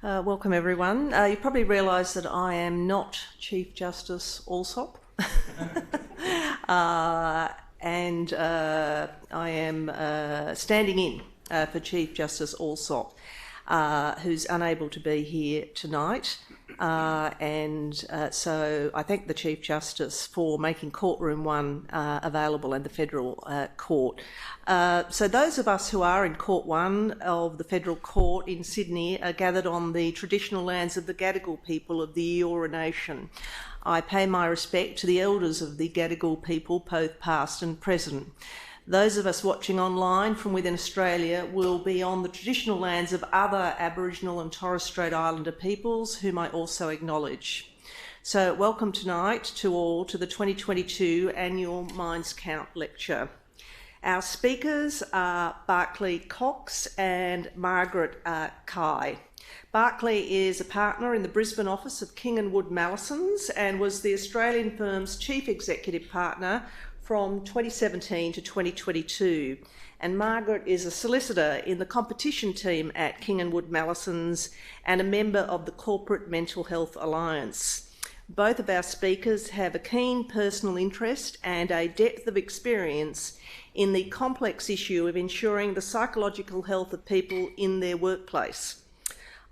Welcome everyone. You probably realise that I am not Chief Justice Alsop and I am standing in for Chief Justice Alsop, who's unable to be here tonight. So I thank the Chief Justice for making Courtroom 1 available and the Federal Court. So those of us who are in Court 1 of the Federal Court in Sydney are gathered on the traditional lands of the Gadigal people of the Eora Nation. I pay my respect to the elders of the Gadigal people, both past and present. Those of us watching online from within Australia will be on the traditional lands of other Aboriginal and Torres Strait Islander peoples, whom I also acknowledge. So welcome tonight to all to the 2022 Annual Minds Count Lecture. Our speakers are Berkeley Cox and Margaret Cai. Berkeley is a partner in the Brisbane office of King & Wood Mallesons and was the Australian firm's chief executive partner from 2017 to 2022, and Margaret is a solicitor in the competition team at King & Wood Mallesons and a member of the Corporate Mental Health Alliance. Both of our speakers have a keen personal interest and a depth of experience in the complex issue of ensuring the psychological health of people in their workplace.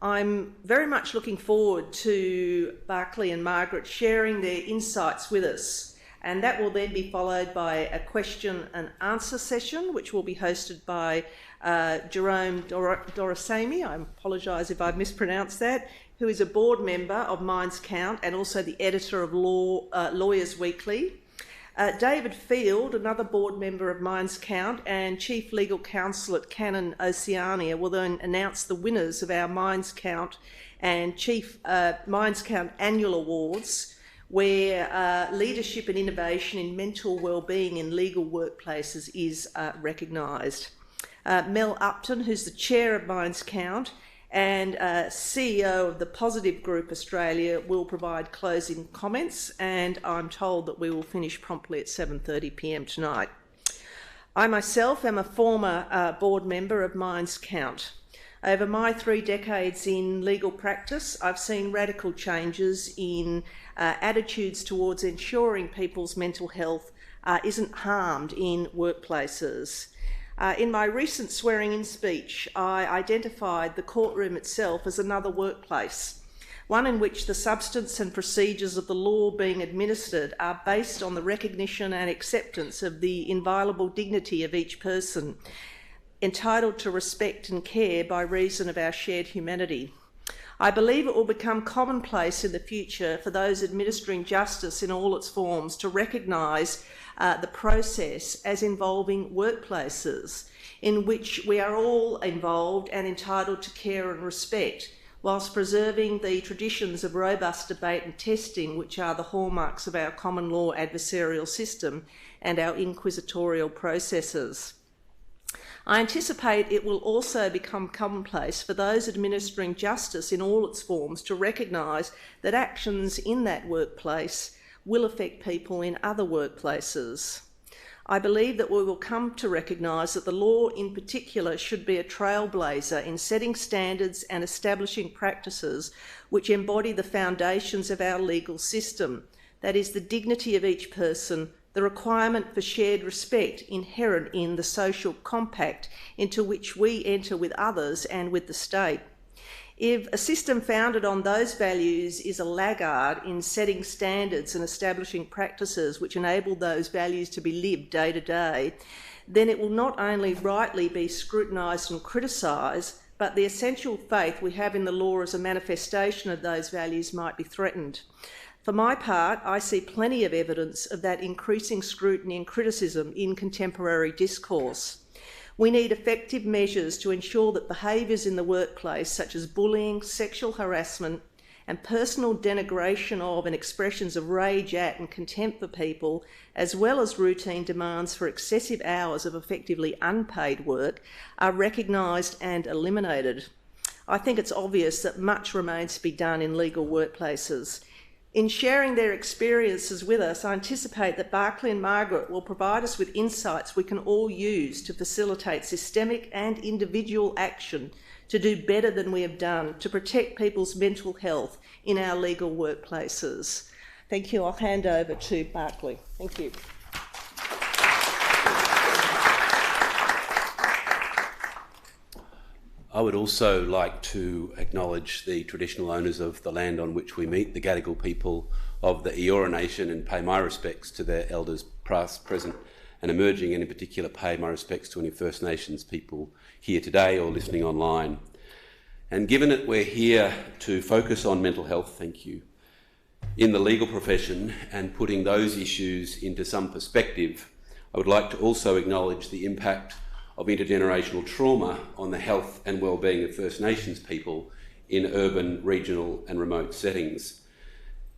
I'm very much looking forward to Berkeley and Margaret sharing their insights with us. And that will then be followed by a question and answer session, which will be hosted by Jerome Doraisamy, I apologise if I've mispronounced that, who is a board member of Minds Count and also the editor of Lawyers Weekly. David Field, another board member of Minds Count and Chief Legal Counsel at Canon Oceania, will then announce the winners of our Minds Count and Chief Minds Count Annual Awards, where leadership and innovation in mental wellbeing in legal workplaces is recognised. Mel Upton, who's the chair of Minds Count and CEO of the Positive Group Australia, will provide closing comments, and I'm told that we will finish promptly at 7:30 p.m. tonight. I myself am a former board member of Minds Count. Over my 3 decades in legal practice, I've seen radical changes in attitudes towards ensuring people's mental health isn't harmed in workplaces. In my recent swearing-in speech, I identified the courtroom itself as another workplace, one in which the substance and procedures of the law being administered are based on the recognition and acceptance of the inviolable dignity of each person, entitled to respect and care by reason of our shared humanity. I believe it will become commonplace in the future for those administering justice in all its forms to recognise the process as involving workplaces in which we are all involved and entitled to care and respect, whilst preserving the traditions of robust debate and testing which are the hallmarks of our common law adversarial system and our inquisitorial processes. I anticipate it will also become commonplace for those administering justice in all its forms to recognise that actions in that workplace will affect people in other workplaces. I believe that we will come to recognise that the law in particular should be a trailblazer in setting standards and establishing practices which embody the foundations of our legal system, that is, the dignity of each person, the requirement for shared respect inherent in the social compact into which we enter with others and with the state. If a system founded on those values is a laggard in setting standards and establishing practices which enable those values to be lived day to day, then it will not only rightly be scrutinised and criticised, but the essential faith we have in the law as a manifestation of those values might be threatened. For my part, I see plenty of evidence of that increasing scrutiny and criticism in contemporary discourse. We need effective measures to ensure that behaviours in the workplace, such as bullying, sexual harassment, and personal denigration of and expressions of rage at and contempt for people, as well as routine demands for excessive hours of effectively unpaid work, are recognised and eliminated. I think it's obvious that much remains to be done in legal workplaces. In sharing their experiences with us, I anticipate that Berkeley and Margaret will provide us with insights we can all use to facilitate systemic and individual action to do better than we have done to protect people's mental health in our legal workplaces. Thank you. I'll hand over to Berkeley. Thank you. I would also like to acknowledge the traditional owners of the land on which we meet, the Gadigal people of the Eora Nation, and pay my respects to their elders past, present and emerging, and in particular pay my respects to any First Nations people here today or listening online. And given that we're here to focus on mental health, thank you, in the legal profession and putting those issues into some perspective, I would like to also acknowledge the impact of intergenerational trauma on the health and well-being of First Nations people in urban, regional and remote settings.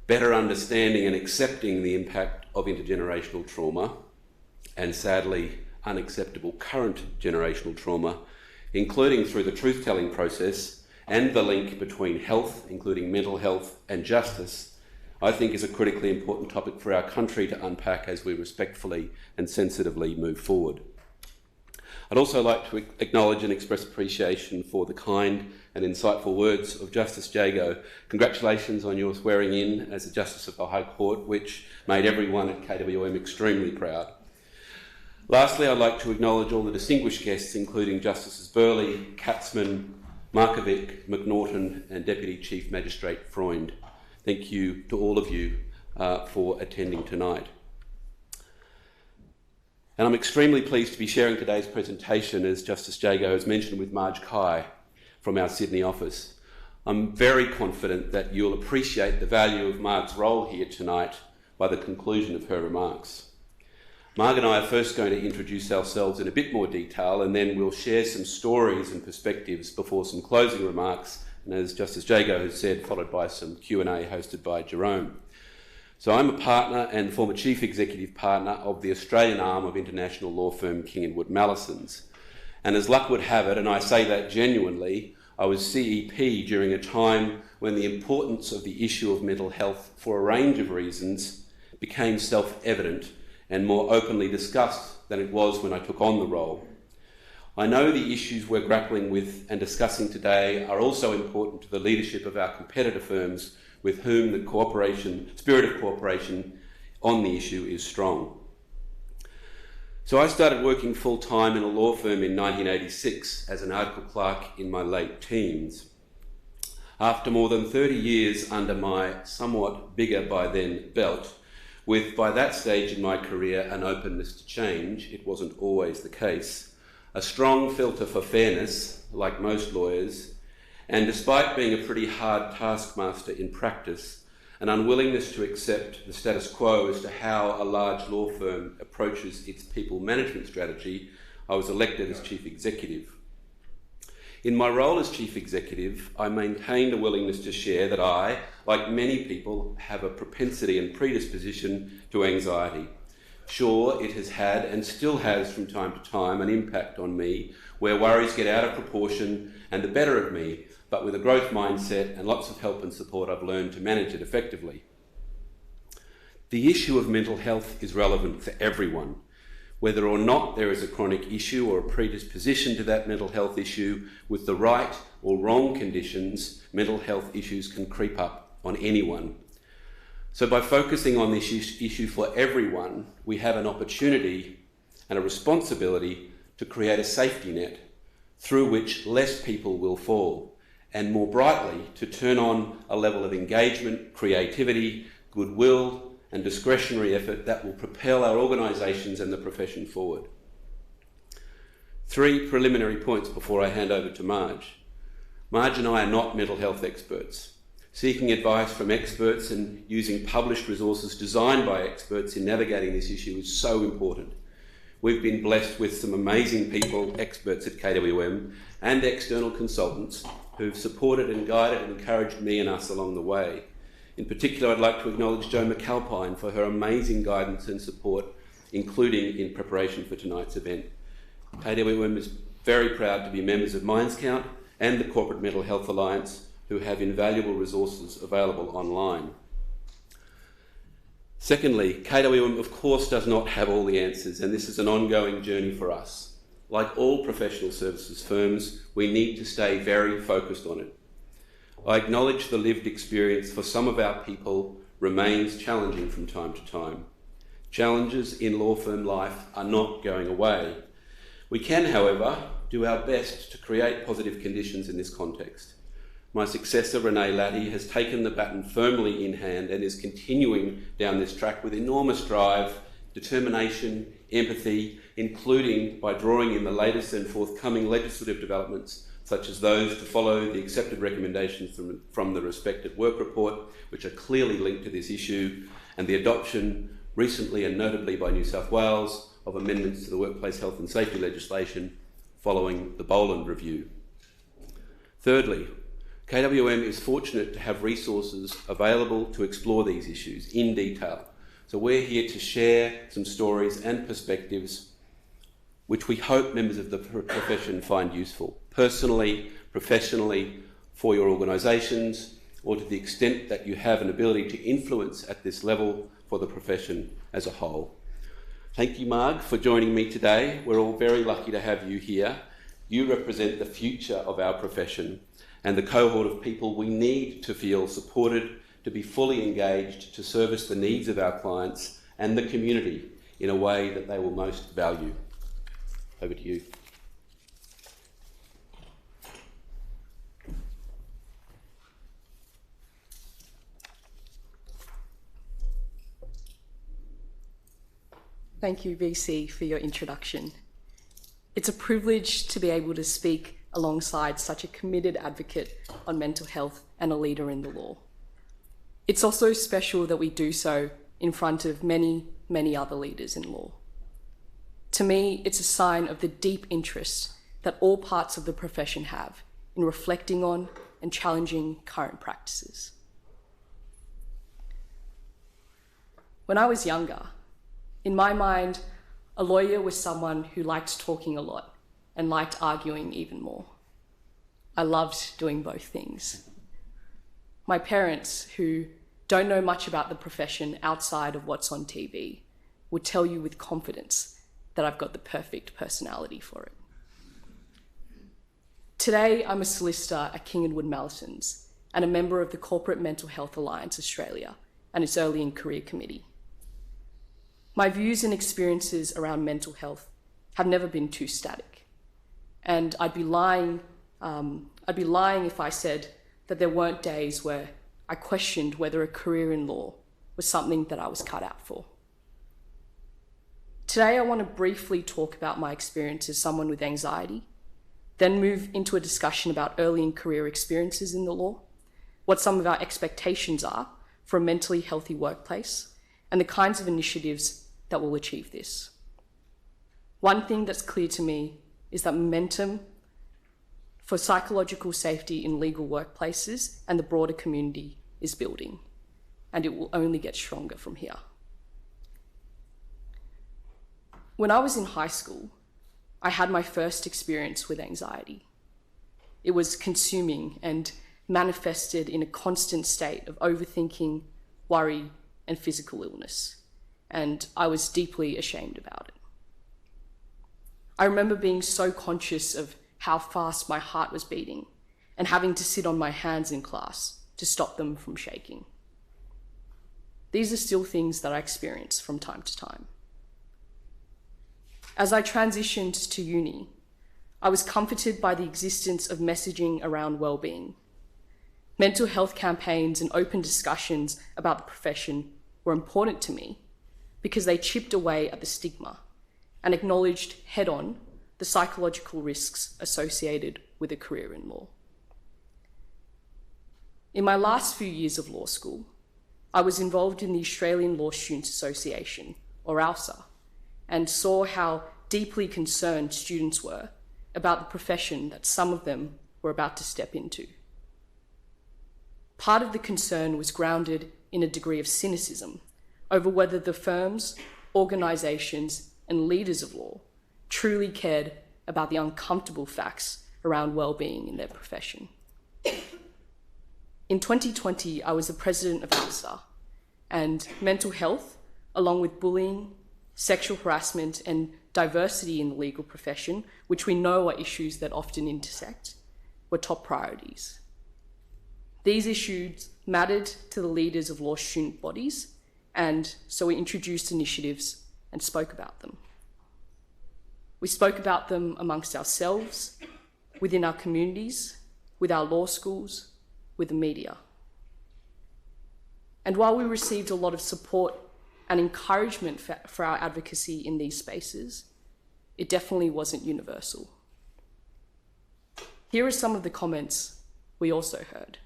Better understanding and accepting the impact of intergenerational trauma and sadly unacceptable current generational trauma, including through the truth-telling process and the link between health, including mental health and justice, I think is a critically important topic for our country to unpack as we respectfully and sensitively move forward. I'd also like to acknowledge and express appreciation for the kind and insightful words of Justice Jagot. Congratulations on your swearing in as a Justice of the High Court, which made everyone at KWM extremely proud. Lastly, I'd like to acknowledge all the distinguished guests, including Justices Burley, Katzman, Markovic, McNaughton and Deputy Chief Magistrate Freund. Thank you to all of you for attending tonight. And I'm extremely pleased to be sharing today's presentation, as Justice Jagot has mentioned, with Margaret Cai from our Sydney office. I'm very confident that you'll appreciate the value of Marg's role here tonight by the conclusion of her remarks. Marg and I are first going to introduce ourselves in a bit more detail, and then we'll share some stories and perspectives before some closing remarks, and as Justice Jagot has said, followed by some Q&A hosted by Jerome. So I'm a partner and former Chief Executive Partner of the Australian arm of international law firm King & Wood Mallesons. And as luck would have it, and I say that genuinely, I was CEP during a time when the importance of the issue of mental health for a range of reasons became self-evident and more openly discussed than it was when I took on the role. I know the issues we're grappling with and discussing today are also important to the leadership of our competitor firms, with whom the spirit of cooperation on the issue is strong. So I started working full-time in a law firm in 1986 as an article clerk in my late teens. After more than 30 years under my somewhat bigger by then belt, with by that stage in my career an openness to change, it wasn't always the case, a strong filter for fairness, like most lawyers, and despite being a pretty hard taskmaster in practice, an unwillingness to accept the status quo as to how a large law firm approaches its people management strategy, I was elected as Chief Executive. In my role as Chief Executive, I maintained a willingness to share that I, like many people, have a propensity and predisposition to anxiety. Sure, it has had and still has from time to time an impact on me where worries get out of proportion and the better of me, but with a growth mindset and lots of help and support, I've learned to manage it effectively. The issue of mental health is relevant for everyone. Whether or not there is a chronic issue or a predisposition to that mental health issue, with the right or wrong conditions, mental health issues can creep up on anyone. So by focusing on this issue for everyone, we have an opportunity and a responsibility to create a safety net through which less people will fall, and more brightly to turn on a level of engagement, creativity, goodwill and discretionary effort that will propel our organisations and the profession forward. 3 preliminary points before I hand over to Marge. Marge and I are not mental health experts. Seeking advice from experts and using published resources designed by experts in navigating this issue is so important. We've been blessed with some amazing people, experts at KWM and external consultants who've supported and guided and encouraged me and us along the way. In particular, I'd like to acknowledge Jo McAlpine for her amazing guidance and support, including in preparation for tonight's event. KWM is very proud to be members of Minds Count and the Corporate Mental Health Alliance, who have invaluable resources available online. Secondly, KWM of course does not have all the answers, and this is an ongoing journey for us. Like all professional services firms, we need to stay very focused on it. I acknowledge the lived experience for some of our people remains challenging from time to time. Challenges in law firm life are not going away. We can, however, do our best to create positive conditions in this context. My successor, Renee Latty, has taken the baton firmly in hand and is continuing down this track with enormous drive, determination, empathy, including by drawing in the latest and forthcoming legislative developments, such as those to follow the accepted recommendations from the Respected Work Report, which are clearly linked to this issue, and the adoption recently and notably by New South Wales of amendments to the workplace health and safety legislation following the Boland review. Thirdly, KWM is fortunate to have resources available to explore these issues in detail. So we're here to share some stories and perspectives which we hope members of the profession find useful, personally, professionally, for your organisations, or to the extent that you have an ability to influence at this level for the profession as a whole. Thank you, Marg, for joining me today. We're all very lucky to have you here. You represent the future of our profession and the cohort of people we need to feel supported, to be fully engaged, to service the needs of our clients and the community in a way that they will most value. Over to you. Thank you, VC, for your introduction. It's a privilege to be able to speak alongside such a committed advocate on mental health and a leader in the law. It's also special that we do so in front of many, many other leaders in law. To me, it's a sign of the deep interest that all parts of the profession have in reflecting on and challenging current practices. When I was younger, in my mind, a lawyer was someone who liked talking a lot and liked arguing even more. I loved doing both things. My parents, who don't know much about the profession outside of what's on TV, would tell you with confidence that I've got the perfect personality for it. Today, I'm a solicitor at King & Wood Mallesons and a member of the Corporate Mental Health Alliance Australia and its Early in Career Committee. My views and experiences around mental health have never been too static, and I'd be lying if I said that there weren't days where I questioned whether a career in law was something that I was cut out for. Today, I want to briefly talk about my experience as someone with anxiety, then move into a discussion about early in career experiences in the law, what some of our expectations are for a mentally healthy workplace, and the kinds of initiatives that will achieve this. One thing that's clear to me is that momentum for psychological safety in legal workplaces and the broader community is building, and it will only get stronger from here. When I was in high school, I had my first experience with anxiety. It was consuming and manifested in a constant state of overthinking, worry, and physical illness, and I was deeply ashamed about it. I remember being so conscious of how fast my heart was beating and having to sit on my hands in class to stop them from shaking. These are still things that I experience from time to time. As I transitioned to uni, I was comforted by the existence of messaging around wellbeing. Mental health campaigns and open discussions about the profession were important to me because they chipped away at the stigma and acknowledged head-on the psychological risks associated with a career in law. In my last few years of law school, I was involved in the Australian Law Students Association, or ALSA, and saw how deeply concerned students were about the profession that some of them were about to step into. Part of the concern was grounded in a degree of cynicism over whether the firms, organisations, and leaders of law truly cared about the uncomfortable facts around wellbeing in their profession. In 2020, I was the president of ALSA, and mental health, along with bullying, sexual harassment, and diversity in the legal profession, which we know are issues that often intersect, were top priorities. These issues mattered to the leaders of law student bodies, and so we introduced initiatives and spoke about them. We spoke about them amongst ourselves, within our communities, with our law schools, with the media. And while we received a lot of support and encouragement for our advocacy in these spaces, it definitely wasn't universal. Here are some of the comments we also heard.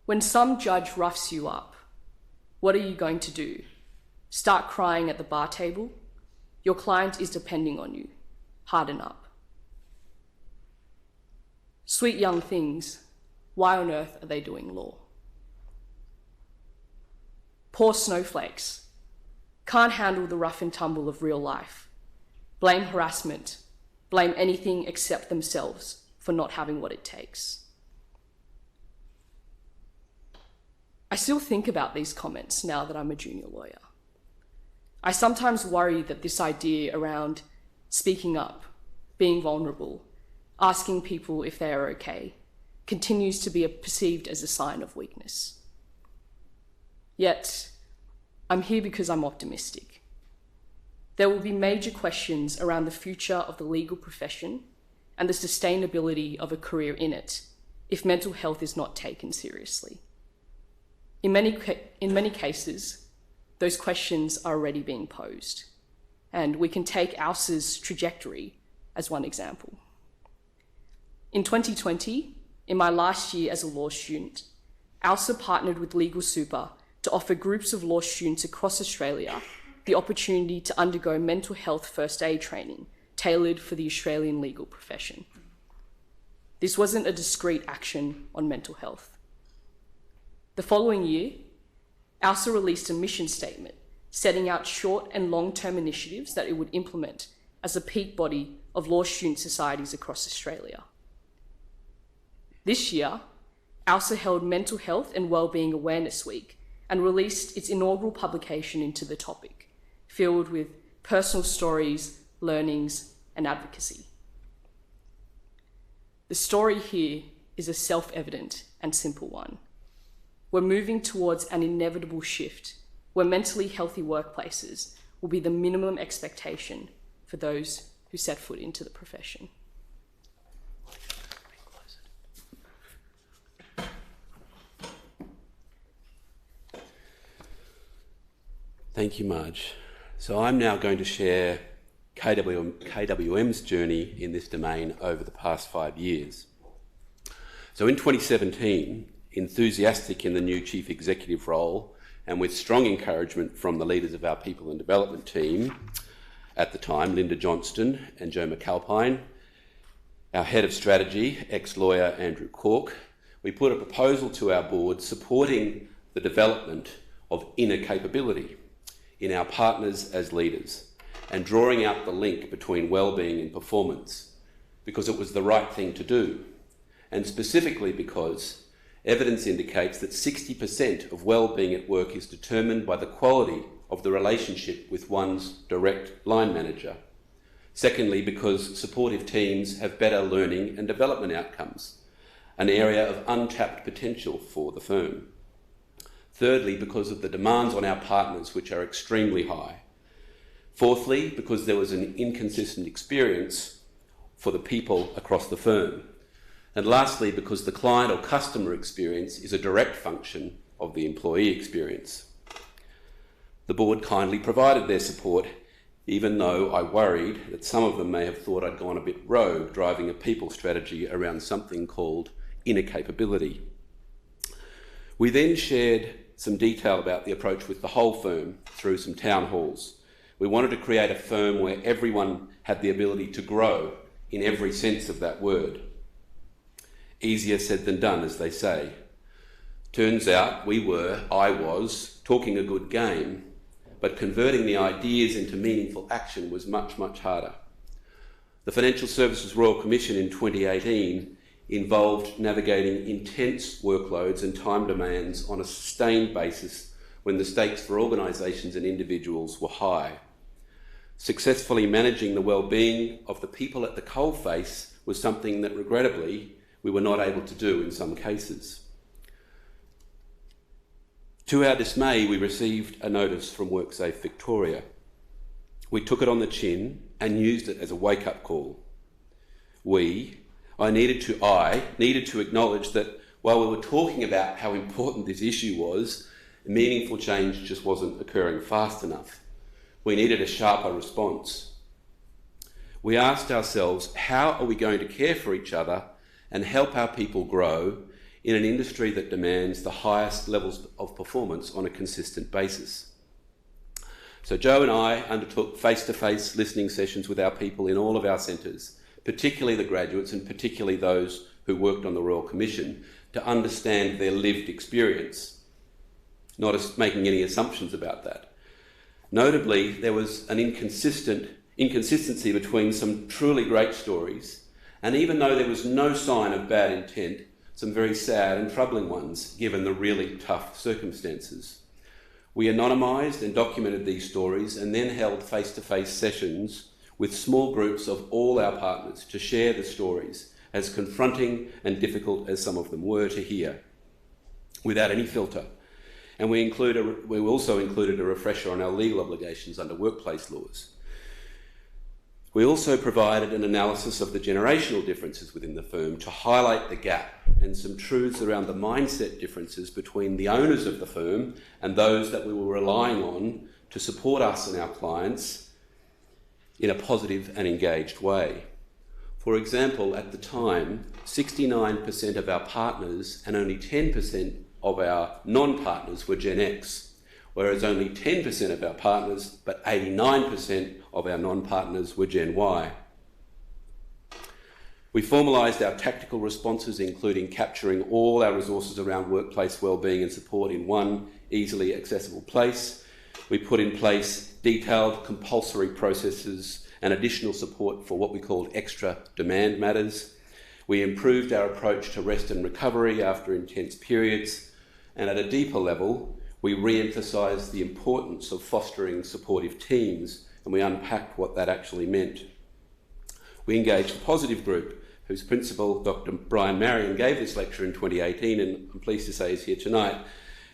When some judge roughs you up, what are you going to do? Start crying at the bar table? Your client is depending on you. Harden up. Sweet young things, why on earth are they doing law? Poor snowflakes, can't handle the rough and tumble of real life. Blame harassment, blame anything except themselves for not having what it takes. I still think about these comments now that I'm a junior lawyer. I sometimes worry that this idea around speaking up, being vulnerable, asking people if they are okay, continues to be perceived as a sign of weakness. Yet, I'm here because I'm optimistic. There will be major questions around the future of the legal profession and the sustainability of a career in it if mental health is not taken seriously. In many cases, those questions are already being posed, and we can take ALSA's trajectory as one example. In 2020, in my last year as a law student, ALSA partnered with Legal Super to offer groups of law students across Australia the opportunity to undergo mental health first aid training tailored for the Australian legal profession. This wasn't a discrete action on mental health. The following year, ALSA released a mission statement setting out short and long-term initiatives that it would implement as a peak body of law student societies across Australia. This year, ALSA held Mental Health and Wellbeing Awareness Week and released its inaugural publication into the topic, filled with personal stories, learnings, and advocacy. The story here is a self-evident and simple one. We're moving towards an inevitable shift where mentally healthy workplaces will be the minimum expectation for those who set foot into the profession. Thank you, Marge. So I'm now going to share KWM's journey in this domain over the past 5 years. So in 2017, enthusiastic in the new chief executive role and with strong encouragement from the leaders of our people and development team at the time, Linda Johnston and Joe McAlpine, our head of strategy, ex-lawyer Andrew Cork, we put a proposal to our board supporting the development of inner capability in our partners as leaders and drawing out the link between wellbeing and performance because it was the right thing to do, and specifically because evidence indicates that 60% of wellbeing at work is determined by the quality of the relationship with one's direct line manager. Secondly, because supportive teams have better learning and development outcomes, an area of untapped potential for the firm. Thirdly, because of the demands on our partners, which are extremely high. Fourthly, because there was an inconsistent experience for the people across the firm. And lastly, because the client or customer experience is a direct function of the employee experience. The board kindly provided their support, even though I worried that some of them may have thought I'd gone a bit rogue, driving a people strategy around something called inner capability. We then shared some detail about the approach with the whole firm through some town halls. We wanted to create a firm where everyone had the ability to grow in every sense of that word. Easier said than done, as they say. Turns out I was, talking a good game, but converting the ideas into meaningful action was much, much harder. The Financial Services Royal Commission in 2018 involved navigating intense workloads and time demands on a sustained basis when the stakes for organisations and individuals were high. Successfully managing the well-being of the people at the coalface was something that, regrettably, we were not able to do in some cases. To our dismay, we received a notice from WorkSafe Victoria. We took it on the chin and used it as a wake-up call. I needed to acknowledge that while we were talking about how important this issue was, meaningful change just wasn't occurring fast enough. We needed a sharper response. We asked ourselves, how are we going to care for each other and help our people grow in an industry that demands the highest levels of performance on a consistent basis? So Jo and I undertook face-to-face listening sessions with our people in all of our centres, particularly the graduates and particularly those who worked on the Royal Commission, to understand their lived experience, not as making any assumptions about that. Notably, there was an inconsistency between some truly great stories, and even though there was no sign of bad intent, some very sad and troubling ones, given the really tough circumstances. We anonymised and documented these stories and then held face-to-face sessions with small groups of all our partners to share the stories, as confronting and difficult as some of them were to hear, without any filter. And we also included a refresher on our legal obligations under workplace laws. We also provided an analysis of the generational differences within the firm to highlight the gap and some truths around the mindset differences between the owners of the firm and those that we were relying on to support us and our clients in a positive and engaged way. For example, at the time, 69% of our partners and only 10% of our non-partners were Gen X, whereas only 10% of our partners, but 89% of our non-partners were Gen Y. We formalised our tactical responses, including capturing all our resources around workplace wellbeing and support in one easily accessible place. We put in place detailed compulsory processes and additional support for what we called extra demand matters. We improved our approach to rest and recovery after intense periods, and at a deeper level, we re-emphasised the importance of fostering supportive teams, and we unpacked what that actually meant. We engaged a positive group, whose principal, Dr. Brian Marion, gave this lecture in 2018, and I'm pleased to say is here tonight,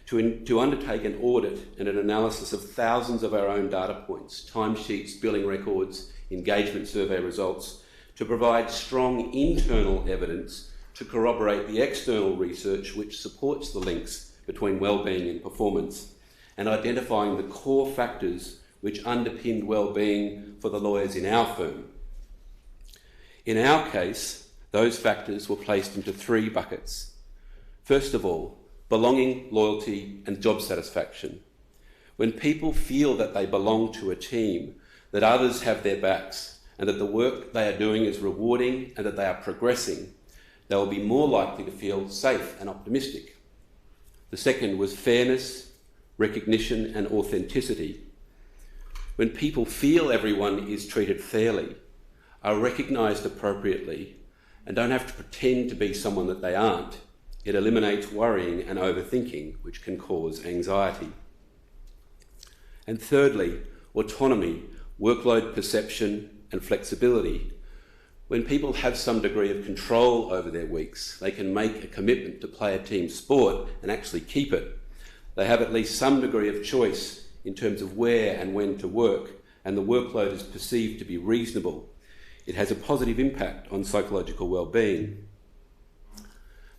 to undertake an audit and an analysis of thousands of our own data points, timesheets, billing records, engagement survey results, to provide strong internal evidence to corroborate the external research which supports the links between wellbeing and performance, and identifying the core factors which underpinned wellbeing for the lawyers in our firm. In our case, those factors were placed into three buckets. First of all, belonging, loyalty, and job satisfaction. When people feel that they belong to a team, that others have their backs, and that the work they are doing is rewarding and that they are progressing, they will be more likely to feel safe and optimistic. The second was fairness, recognition, and authenticity. When people feel everyone is treated fairly, are recognised appropriately, and don't have to pretend to be someone that they aren't, it eliminates worrying and overthinking, which can cause anxiety. And thirdly, autonomy, workload perception, and flexibility. When people have some degree of control over their weeks, they can make a commitment to play a team sport and actually keep it. They have at least some degree of choice in terms of where and when to work, and the workload is perceived to be reasonable. It has a positive impact on psychological well-being.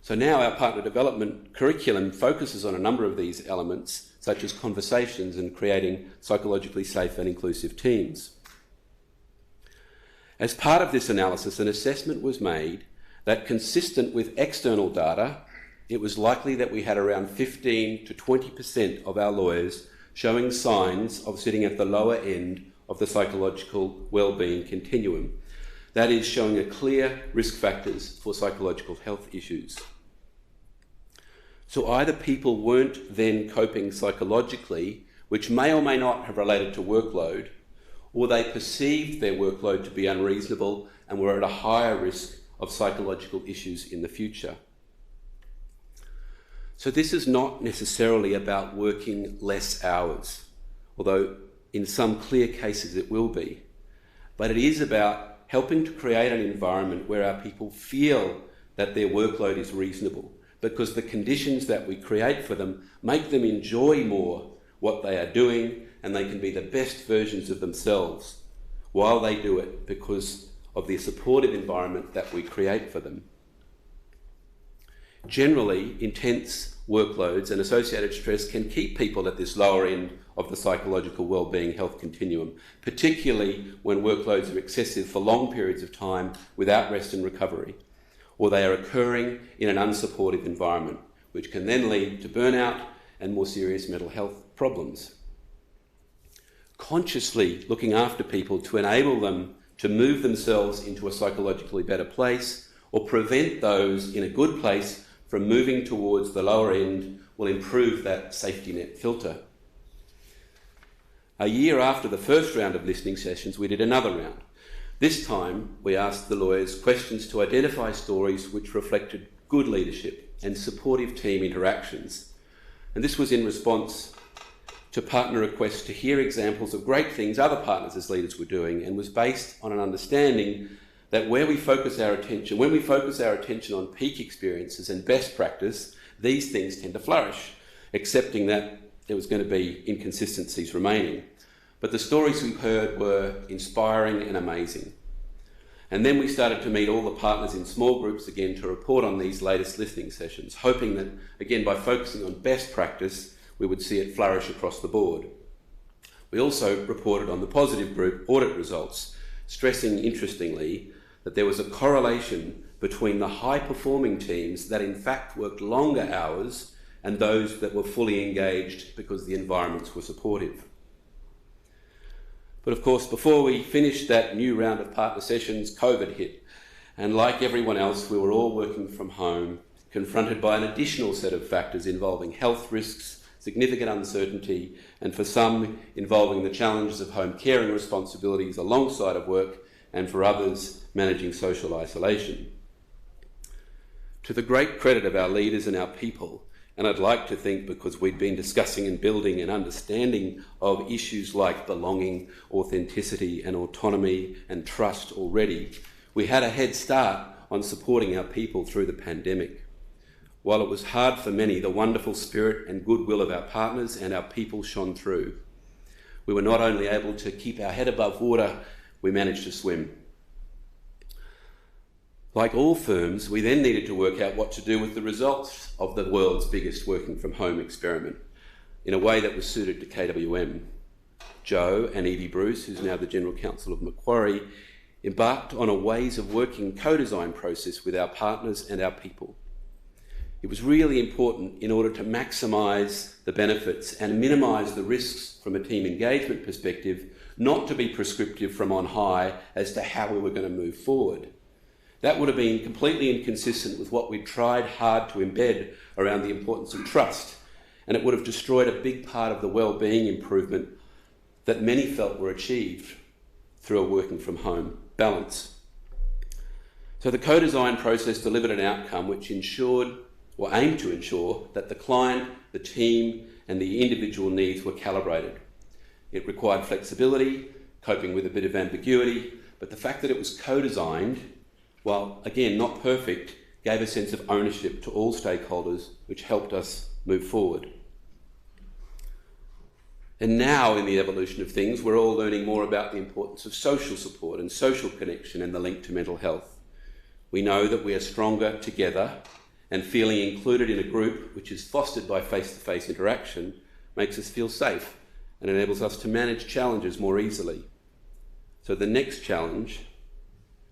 So now our partner development curriculum focuses on a number of these elements, such as conversations and creating psychologically safe and inclusive teams. As part of this analysis, an assessment was made that, consistent with external data, it was likely that we had around 15 to 20% of our lawyers showing signs of sitting at the lower end of the psychological wellbeing continuum. That is, showing a clear risk factors for psychological health issues. So either people weren't then coping psychologically, which may or may not have related to workload, or they perceived their workload to be unreasonable and were at a higher risk of psychological issues in the future. So this is not necessarily about working less hours, although in some clear cases it will be, but it is about helping to create an environment where our people feel that their workload is reasonable, because the conditions that we create for them make them enjoy more what they are doing, and they can be the best versions of themselves while they do it because of the supportive environment that we create for them. Generally, intense workloads and associated stress can keep people at this lower end of the psychological wellbeing health continuum, particularly when workloads are excessive for long periods of time without rest and recovery, or they are occurring in an unsupportive environment, which can then lead to burnout and more serious mental health problems. Consciously looking after people to enable them to move themselves into a psychologically better place or prevent those in a good place from moving towards the lower end will improve that safety net filter. A year after the first round of listening sessions, we did another round. This time, we asked the lawyers questions to identify stories which reflected good leadership and supportive team interactions. And this was in response to partner requests to hear examples of great things other partners as leaders were doing, and was based on an understanding that when we focus our attention on peak experiences and best practice, these things tend to flourish, accepting that there was going to be inconsistencies remaining. But the stories we heard were inspiring and amazing. And then we started to meet all the partners in small groups again to report on these latest listening sessions, hoping that, again, by focusing on best practice, we would see it flourish across the board. We also reported on the positive group audit results, stressing, interestingly, that there was a correlation between the high-performing teams that in fact worked longer hours and those that were fully engaged because the environments were supportive. But of course, before we finished that new round of partner sessions, COVID hit. And like everyone else, we were all working from home, confronted by an additional set of factors involving health risks, significant uncertainty, and for some involving the challenges of home caring responsibilities alongside of work, and for others managing social isolation. To the great credit of our leaders and our people, and I'd like to think because we'd been discussing and building an understanding of issues like belonging, authenticity and autonomy and trust already, we had a head start on supporting our people through the pandemic. While it was hard for many, the wonderful spirit and goodwill of our partners and our people shone through. We were not only able to keep our head above water, we managed to swim. Like all firms, we then needed to work out what to do with the results of the world's biggest working from home experiment in a way that was suited to KWM. Joe and Evie Bruce, who's now the General Counsel of Macquarie, embarked on a ways of working co-design process with our partners and our people. It was really important in order to maximise the benefits and minimise the risks from a team engagement perspective, not to be prescriptive from on high as to how we were going to move forward. That would have been completely inconsistent with what we tried hard to embed around the importance of trust, and it would have destroyed a big part of the well-being improvement that many felt were achieved through a working from home balance. So the co-design process delivered an outcome which ensured, or aimed to ensure, that the client, the team and the individual needs were calibrated. It required flexibility, coping with a bit of ambiguity, but the fact that it was co-designed, while again not perfect, gave a sense of ownership to all stakeholders, which helped us move forward. And now in the evolution of things, we're all learning more about the importance of social support and social connection and the link to mental health. We know that we are stronger together, and feeling included in a group which is fostered by face-to-face interaction makes us feel safe and enables us to manage challenges more easily. So the next challenge,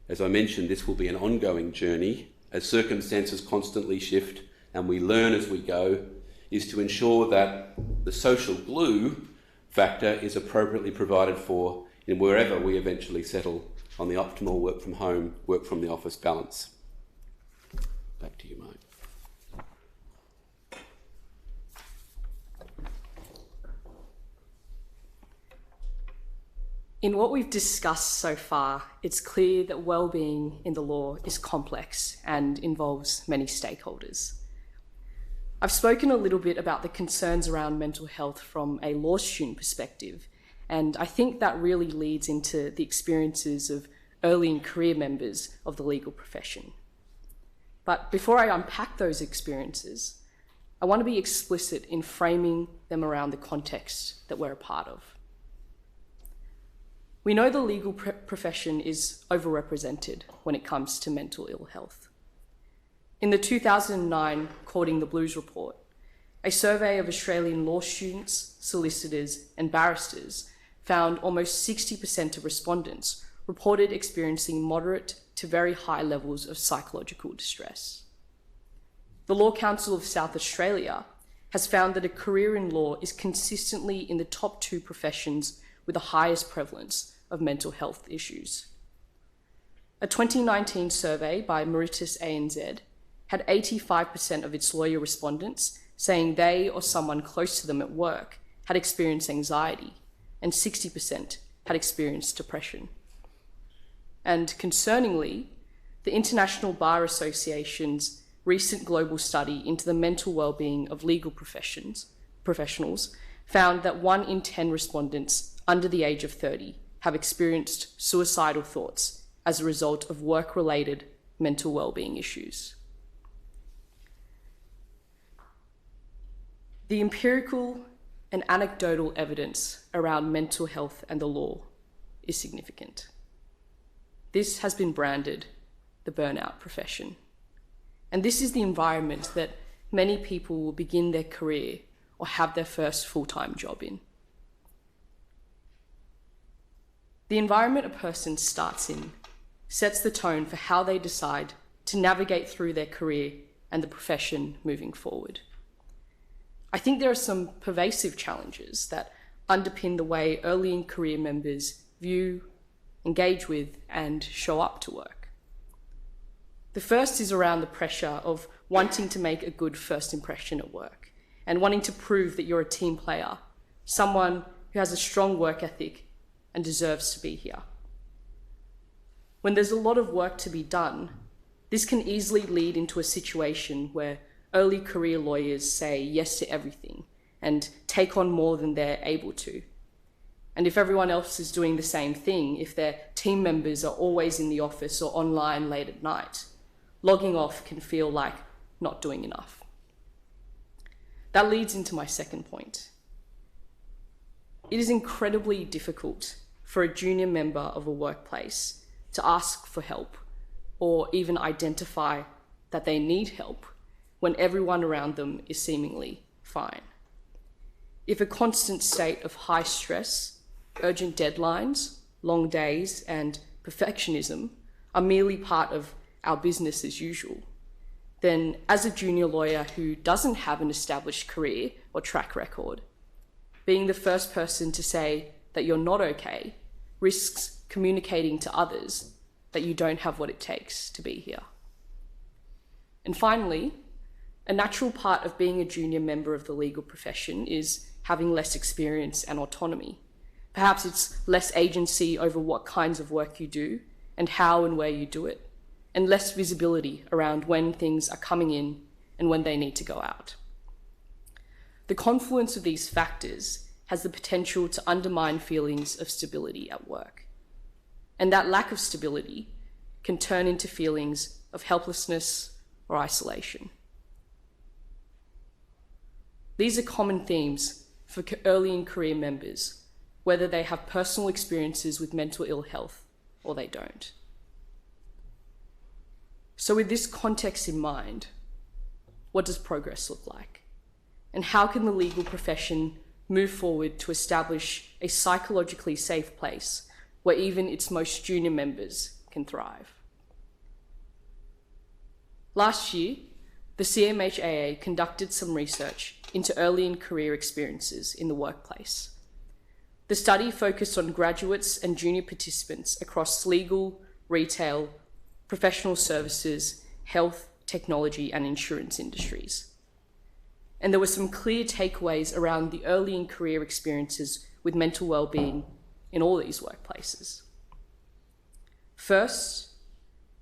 as I mentioned, this will be an ongoing journey as circumstances constantly shift and we learn as we go, is to ensure that the social glue factor is appropriately provided for in wherever we eventually settle on the optimal work from home, work from the office balance. Back to you, Mike. In what we've discussed so far, it's clear that wellbeing in the law is complex and involves many stakeholders. I've spoken a little bit about the concerns around mental health from a law student perspective, and I think that really leads into the experiences of early in career members of the legal profession. But before I unpack those experiences, I want to be explicit in framing them around the context that we're a part of. We know the legal profession is overrepresented when it comes to mental ill health. In the 2009 Courting the Blues report, a survey of Australian law students, solicitors, and barristers found almost 60% of respondents reported experiencing moderate to very high levels of psychological distress. The Law Council of South Australia has found that a career in law is consistently in the top 2 professions with the highest prevalence of mental health issues. A 2019 survey by Meritus ANZ had 85% of its lawyer respondents saying they or someone close to them at work had experienced anxiety, and 60% had experienced depression. And concerningly, the International Bar Association's recent global study into the mental well-being of legal professionals found that 1 in 10 respondents under the age of 30 have experienced suicidal thoughts as a result of work-related mental well-being issues. The empirical and anecdotal evidence around mental health and the law is significant. This has been branded the burnout profession. And this is the environment that many people will begin their career or have their first full-time job in. The environment a person starts in sets the tone for how they decide to navigate through their career and the profession moving forward. I think there are some pervasive challenges that underpin the way early in career members view, engage with, and show up to work. The first is around the pressure of wanting to make a good first impression at work and wanting to prove that you're a team player, someone who has a strong work ethic and deserves to be here. When there's a lot of work to be done, this can easily lead into a situation where early career lawyers say yes to everything and take on more than they're able to. And if everyone else is doing the same thing, if their team members are always in the office or online late at night, logging off can feel like not doing enough. That leads into my second point. It is incredibly difficult for a junior member of a workplace to ask for help or even identify that they need help when everyone around them is seemingly fine. If a constant state of high stress, urgent deadlines, long days, and perfectionism are merely part of our business as usual, then as a junior lawyer who doesn't have an established career or track record, being the first person to say that you're not okay risks communicating to others that you don't have what it takes to be here. And finally, a natural part of being a junior member of the legal profession is having less experience and autonomy. Perhaps it's less agency over what kinds of work you do and how and where you do it, and less visibility around when things are coming in and when they need to go out. The confluence of these factors has the potential to undermine feelings of stability at work. And that lack of stability can turn into feelings of helplessness or isolation. These are common themes for early in career members, whether they have personal experiences with mental ill health or they don't. So with this context in mind, what does progress look like? And how can the legal profession move forward to establish a psychologically safe place where even its most junior members can thrive? Last year, the CMHAA conducted some research into early in career experiences in the workplace. The study focused on graduates and junior participants across legal, retail, professional services, health, technology, and insurance industries. And there were some clear takeaways around the early in career experiences with mental well-being in all these workplaces. First,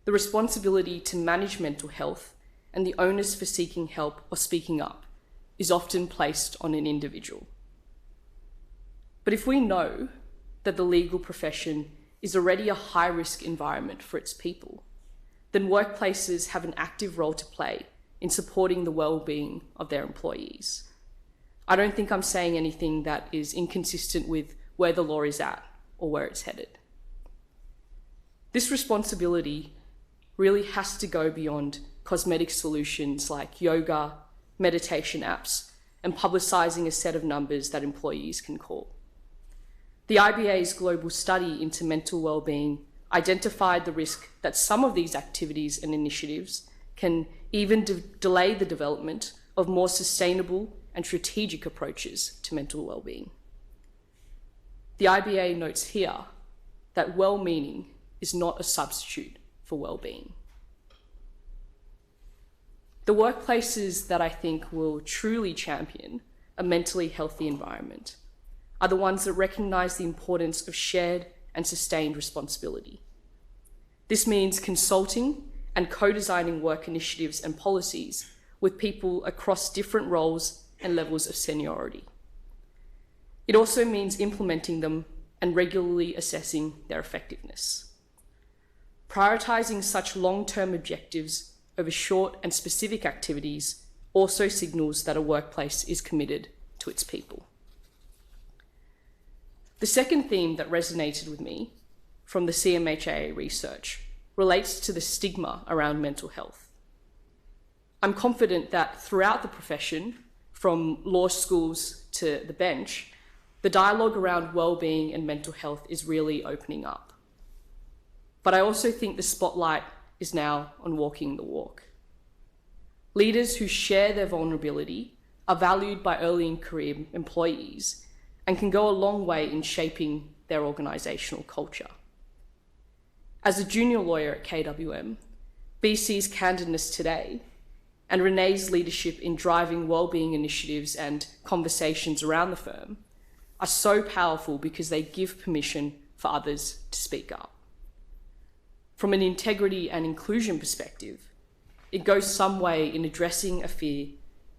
the responsibility to manage mental health and the onus for seeking help or speaking up is often placed on an individual. But if we know that the legal profession is already a high-risk environment for its people, then workplaces have an active role to play in supporting the well-being of their employees. I don't think I'm saying anything that is inconsistent with where the law is at or where it's headed. This responsibility really has to go beyond cosmetic solutions like yoga, meditation apps, and publicising a set of numbers that employees can call. The IBA's global study into mental well-being identified the risk that some of these activities and initiatives can even delay the development of more sustainable and strategic approaches to mental well-being. The IBA notes here that well-meaning is not a substitute for well-being. The workplaces that I think will truly champion a mentally healthy environment are the ones that recognise the importance of shared and sustained responsibility. This means consulting and co-designing work initiatives and policies with people across different roles and levels of seniority. It also means implementing them and regularly assessing their effectiveness. Prioritising such long-term objectives over short and specific activities also signals that a workplace is committed to its people. The second theme that resonated with me from the CMHA research relates to the stigma around mental health. I'm confident that throughout the profession, from law schools to the bench, the dialogue around well-being and mental health is really opening up. But I also think the spotlight is now on walking the walk. Leaders who share their vulnerability are valued by early in career employees and can go a long way in shaping their organisational culture. As a junior lawyer at KWM, BC's candidness today and Renee's leadership in driving wellbeing initiatives and conversations around the firm are so powerful because they give permission for others to speak up. From an integrity and inclusion perspective, it goes some way in addressing a fear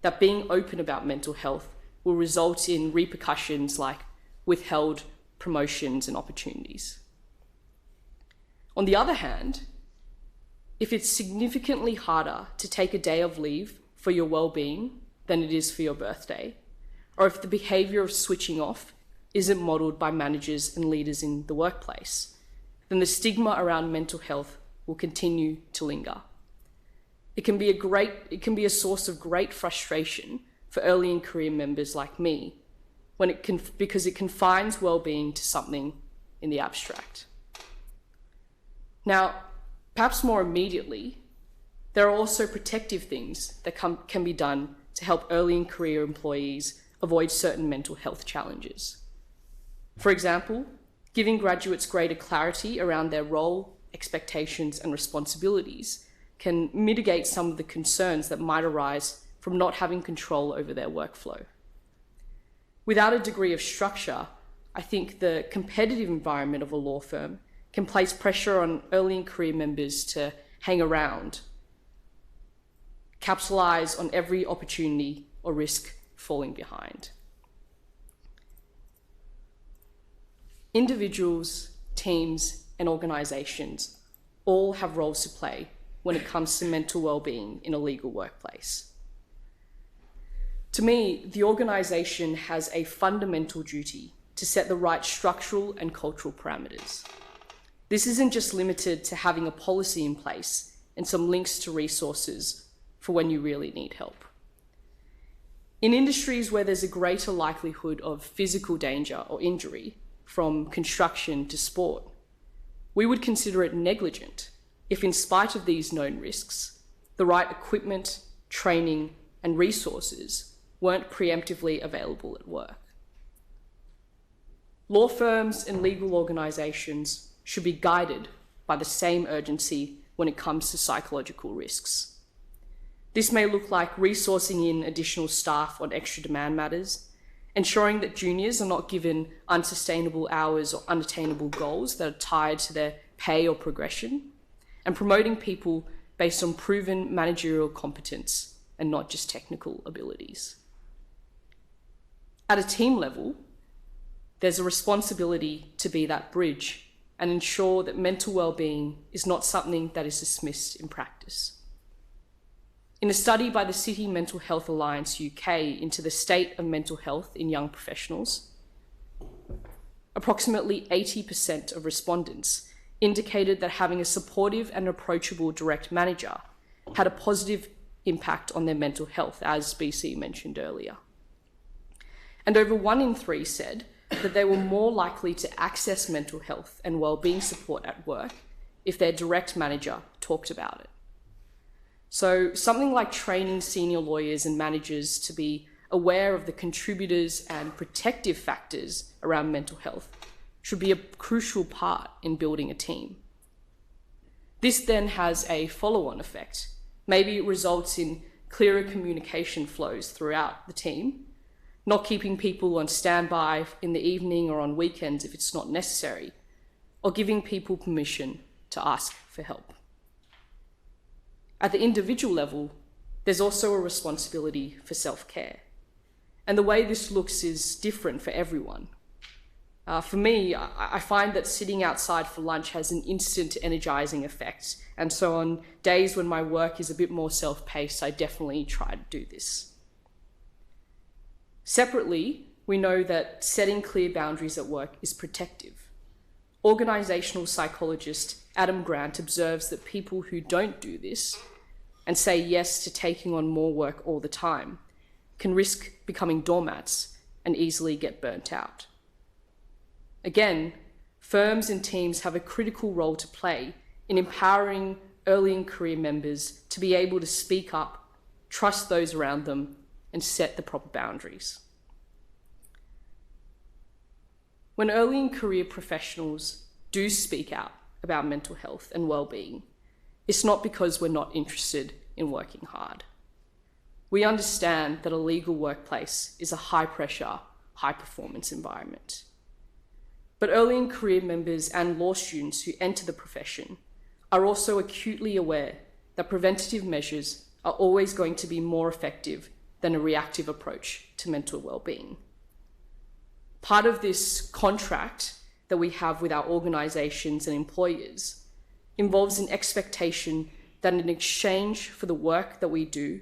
that being open about mental health will result in repercussions like withheld promotions and opportunities. On the other hand, if it's significantly harder to take a day of leave for your well-being than it is for your birthday, or if the behaviour of switching off isn't modelled by managers and leaders in the workplace, then the stigma around mental health will continue to linger. It can be a source of great frustration for early in career members like me because it confines well-being to something in the abstract. Now, perhaps more immediately, there are also protective things that can be done to help early in career employees avoid certain mental health challenges. For example, giving graduates greater clarity around their role, expectations, and responsibilities can mitigate some of the concerns that might arise from not having control over their workflow. Without a degree of structure, I think the competitive environment of a law firm can place pressure on early in career members to hang around, capitalize on every opportunity or risk falling behind. Individuals, teams, and organisations all have roles to play when it comes to mental well-being in a legal workplace. To me, the organisation has a fundamental duty to set the right structural and cultural parameters. This isn't just limited to having a policy in place and some links to resources for when you really need help. In industries where there's a greater likelihood of physical danger or injury, from construction to sport, we would consider it negligent if, in spite of these known risks, the right equipment, training, and resources weren't preemptively available at work. Law firms and legal organisations should be guided by the same urgency when it comes to psychological risks. This may look like resourcing in additional staff on extra demand matters ensuring that juniors are not given unsustainable hours or unattainable goals that are tied to their pay or progression, and promoting people based on proven managerial competence and not just technical abilities. At a team level, there's a responsibility to be that bridge and ensure that mental well-being is not something that is dismissed in practice. In a study by the City Mental Health Alliance UK into the state of mental health in young professionals, approximately 80% of respondents indicated that having a supportive and approachable direct manager had a positive impact on their mental health, as BC mentioned earlier. And over 1 in 3 said that they were more likely to access mental health and wellbeing support at work if their direct manager talked about it. So something like training senior lawyers and managers to be aware of the contributors and protective factors around mental health should be a crucial part in building a team. This then has a follow-on effect. Maybe it results in clearer communication flows throughout the team, not keeping people on standby in the evening or on weekends if it's not necessary, or giving people permission to ask for help. At the individual level, there's also a responsibility for self-care. And the way this looks is different for everyone. For me, I find that sitting outside for lunch has an instant energizing effect. And so on days when my work is a bit more self-paced, I definitely try to do this. Separately, we know that setting clear boundaries at work is protective. Organizational psychologist Adam Grant observes that people who don't do this and say yes to taking on more work all the time can risk becoming doormats and easily get burnt out. Again, firms and teams have a critical role to play in empowering early in career members to be able to speak up, trust those around them, and set the proper boundaries. When early in career professionals do speak out about mental health and well-being, it's not because we're not interested in working hard. We understand that a legal workplace is a high-pressure, high-performance environment. But early in career members and law students who enter the profession are also acutely aware that preventative measures are always going to be more effective than a reactive approach to mental well-being. Part of this contract that we have with our organisations and employers involves an expectation that in exchange for the work that we do,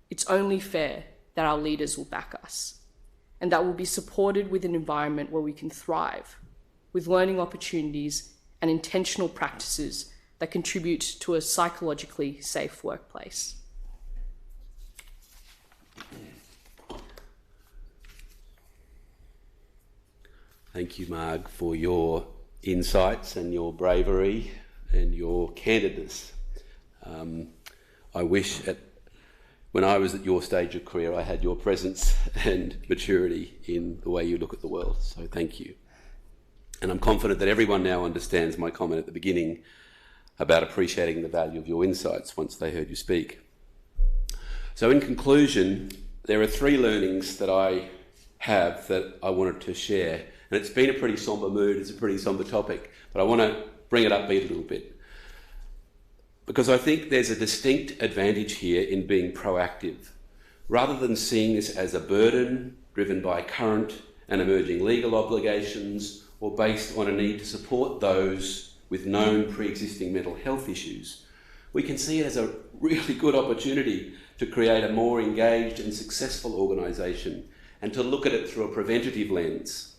it's only fair that our leaders will back us, and that we'll be supported with an environment where we can thrive, with learning opportunities and intentional practices that contribute to a psychologically safe workplace. Thank you, Marg, for your insights and your bravery and your candidness. I wish when I was at your stage of career, I had your presence and maturity in the way you look at the world. So thank you. And I'm confident that everyone now understands my comment at the beginning about appreciating the value of your insights once they heard you speak. So in conclusion, there are 3 learnings that I have that I wanted to share. And it's been a pretty sombre mood, it's a pretty sombre topic, but I want to bring it upbeat a little bit. Because I think there's a distinct advantage here in being proactive. Rather than seeing this as a burden driven by current and emerging legal obligations or based on a need to support those with known pre-existing mental health issues, we can see it as a really good opportunity to create a more engaged and successful organisation and to look at it through a preventative lens.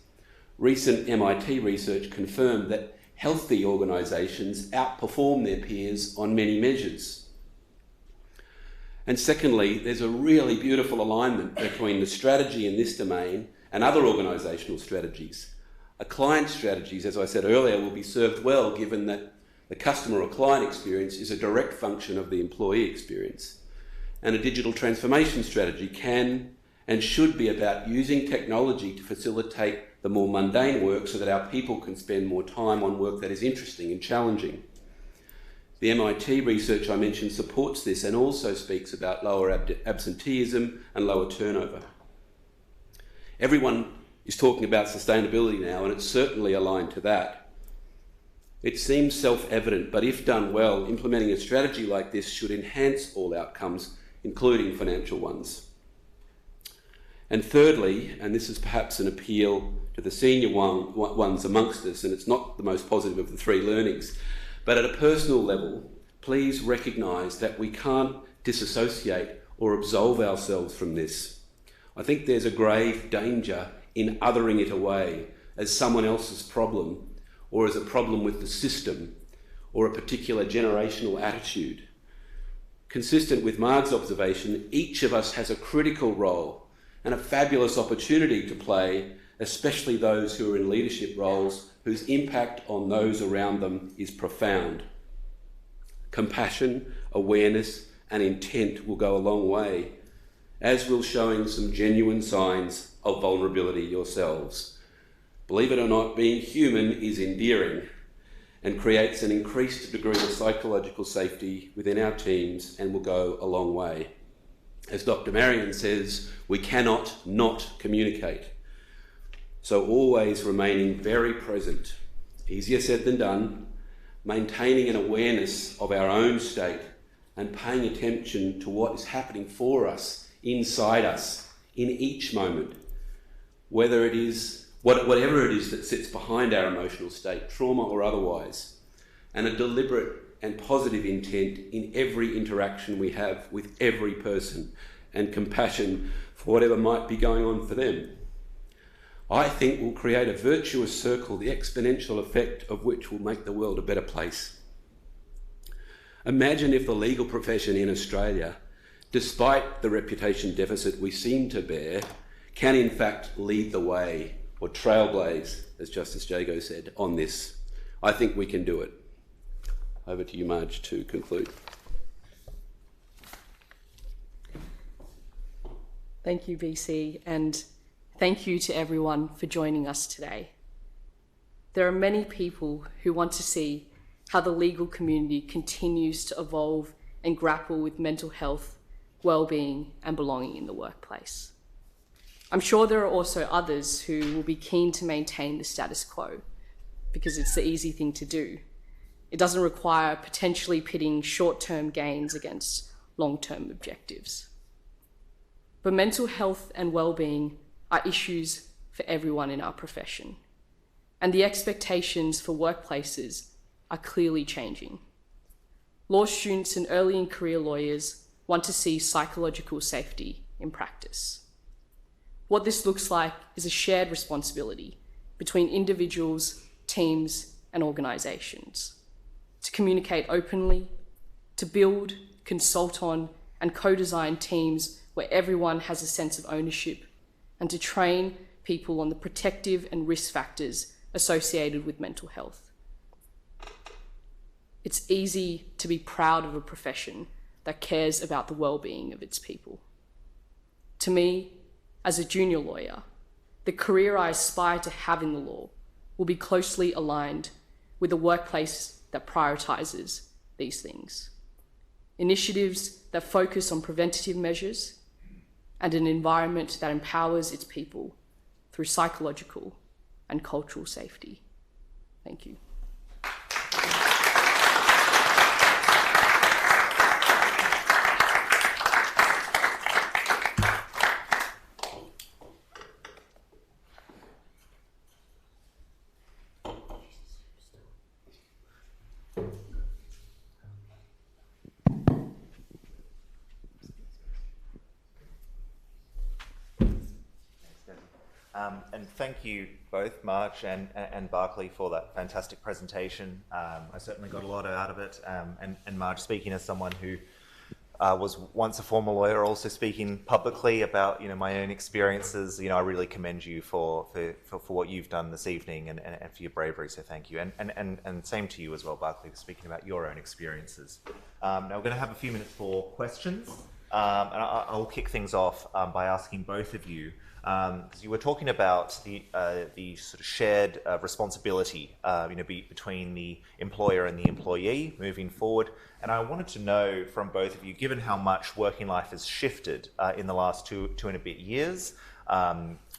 Recent MIT research confirmed that healthy organisations outperform their peers on many measures. And secondly, there's a really beautiful alignment between the strategy in this domain and other organisational strategies. A client strategies, as I said earlier, will be served well given that the customer or client experience is a direct function of the employee experience. And a digital transformation strategy can and should be about using technology to facilitate the more mundane work so that our people can spend more time on work that is interesting and challenging. The MIT research I mentioned supports this and also speaks about lower absenteeism and lower turnover. Everyone is talking about sustainability now, and it's certainly aligned to that. It seems self-evident, but if done well, implementing a strategy like this should enhance all outcomes, including financial ones. And thirdly, and this is perhaps an appeal to the senior ones amongst us, and it's not the most positive of the three learnings, but at a personal level, please recognise that we can't disassociate or absolve ourselves from this. I think there's a grave danger in othering it away as someone else's problem, or as a problem with the system, or a particular generational attitude. Consistent with Marg's observation, each of us has a critical role and a fabulous opportunity to play, especially those who are in leadership roles whose impact on those around them is profound. Compassion, awareness, and intent will go a long way, as will showing some genuine signs of vulnerability yourselves. Believe it or not, being human is endearing and creates an increased degree of psychological safety within our teams and will go a long way. As Dr. Marion says, we cannot not communicate. So always remaining very present, easier said than done, maintaining an awareness of our own state and paying attention to what is happening for us, inside us, in each moment, whether it is, whatever it is that sits behind our emotional state, trauma or otherwise, and a deliberate and positive intent in every interaction we have with every person, and compassion for whatever might be going on for them. I think will create a virtuous circle, the exponential effect of which will make the world a better place. Imagine if the legal profession in Australia, despite the reputation deficit we seem to bear, can in fact lead the way, or trailblaze, as Justice Jagot said, on this. I think we can do it. Over to you, Marge, to conclude. Thank you, BC, and thank you to everyone for joining us today. There are many people who want to see how the legal community continues to evolve and grapple with mental health, well-being, and belonging in the workplace. I'm sure there are also others who will be keen to maintain the status quo because it's the easy thing to do. It doesn't require potentially pitting short-term gains against long-term objectives. But mental health and well-being are issues for everyone in our profession, and the expectations for workplaces are clearly changing. Law students and early in career lawyers want to see psychological safety in practice. What this looks like is a shared responsibility between individuals, teams, and organisations to communicate openly, to build, consult on, and co-design teams where everyone has a sense of ownership, and to train people on the protective and risk factors associated with mental health. It's easy to be proud of a profession that cares about the well-being of its people. To me, as a junior lawyer, the career I aspire to have in the law will be closely aligned with a workplace that prioritises these things. Initiatives that focus on preventative measures and an environment that empowers its people through psychological and cultural safety. Thank you. And thank you both, Marge and Berkeley, for that fantastic presentation. I certainly got a lot out of it. And Marge, speaking as someone who was once a former lawyer, also speaking publicly about my own experiences, I really commend you for what you've done this evening and for your bravery. So thank you. And same to you as well, Berkeley, for speaking about your own experiences. Now we're going to have a few minutes for questions. And I'll kick things off by asking both of you. Because you were talking about the sort of shared responsibility, between the employer and the employee moving forward. And I wanted to know from both of you, given how much working life has shifted in the last two and a bit years,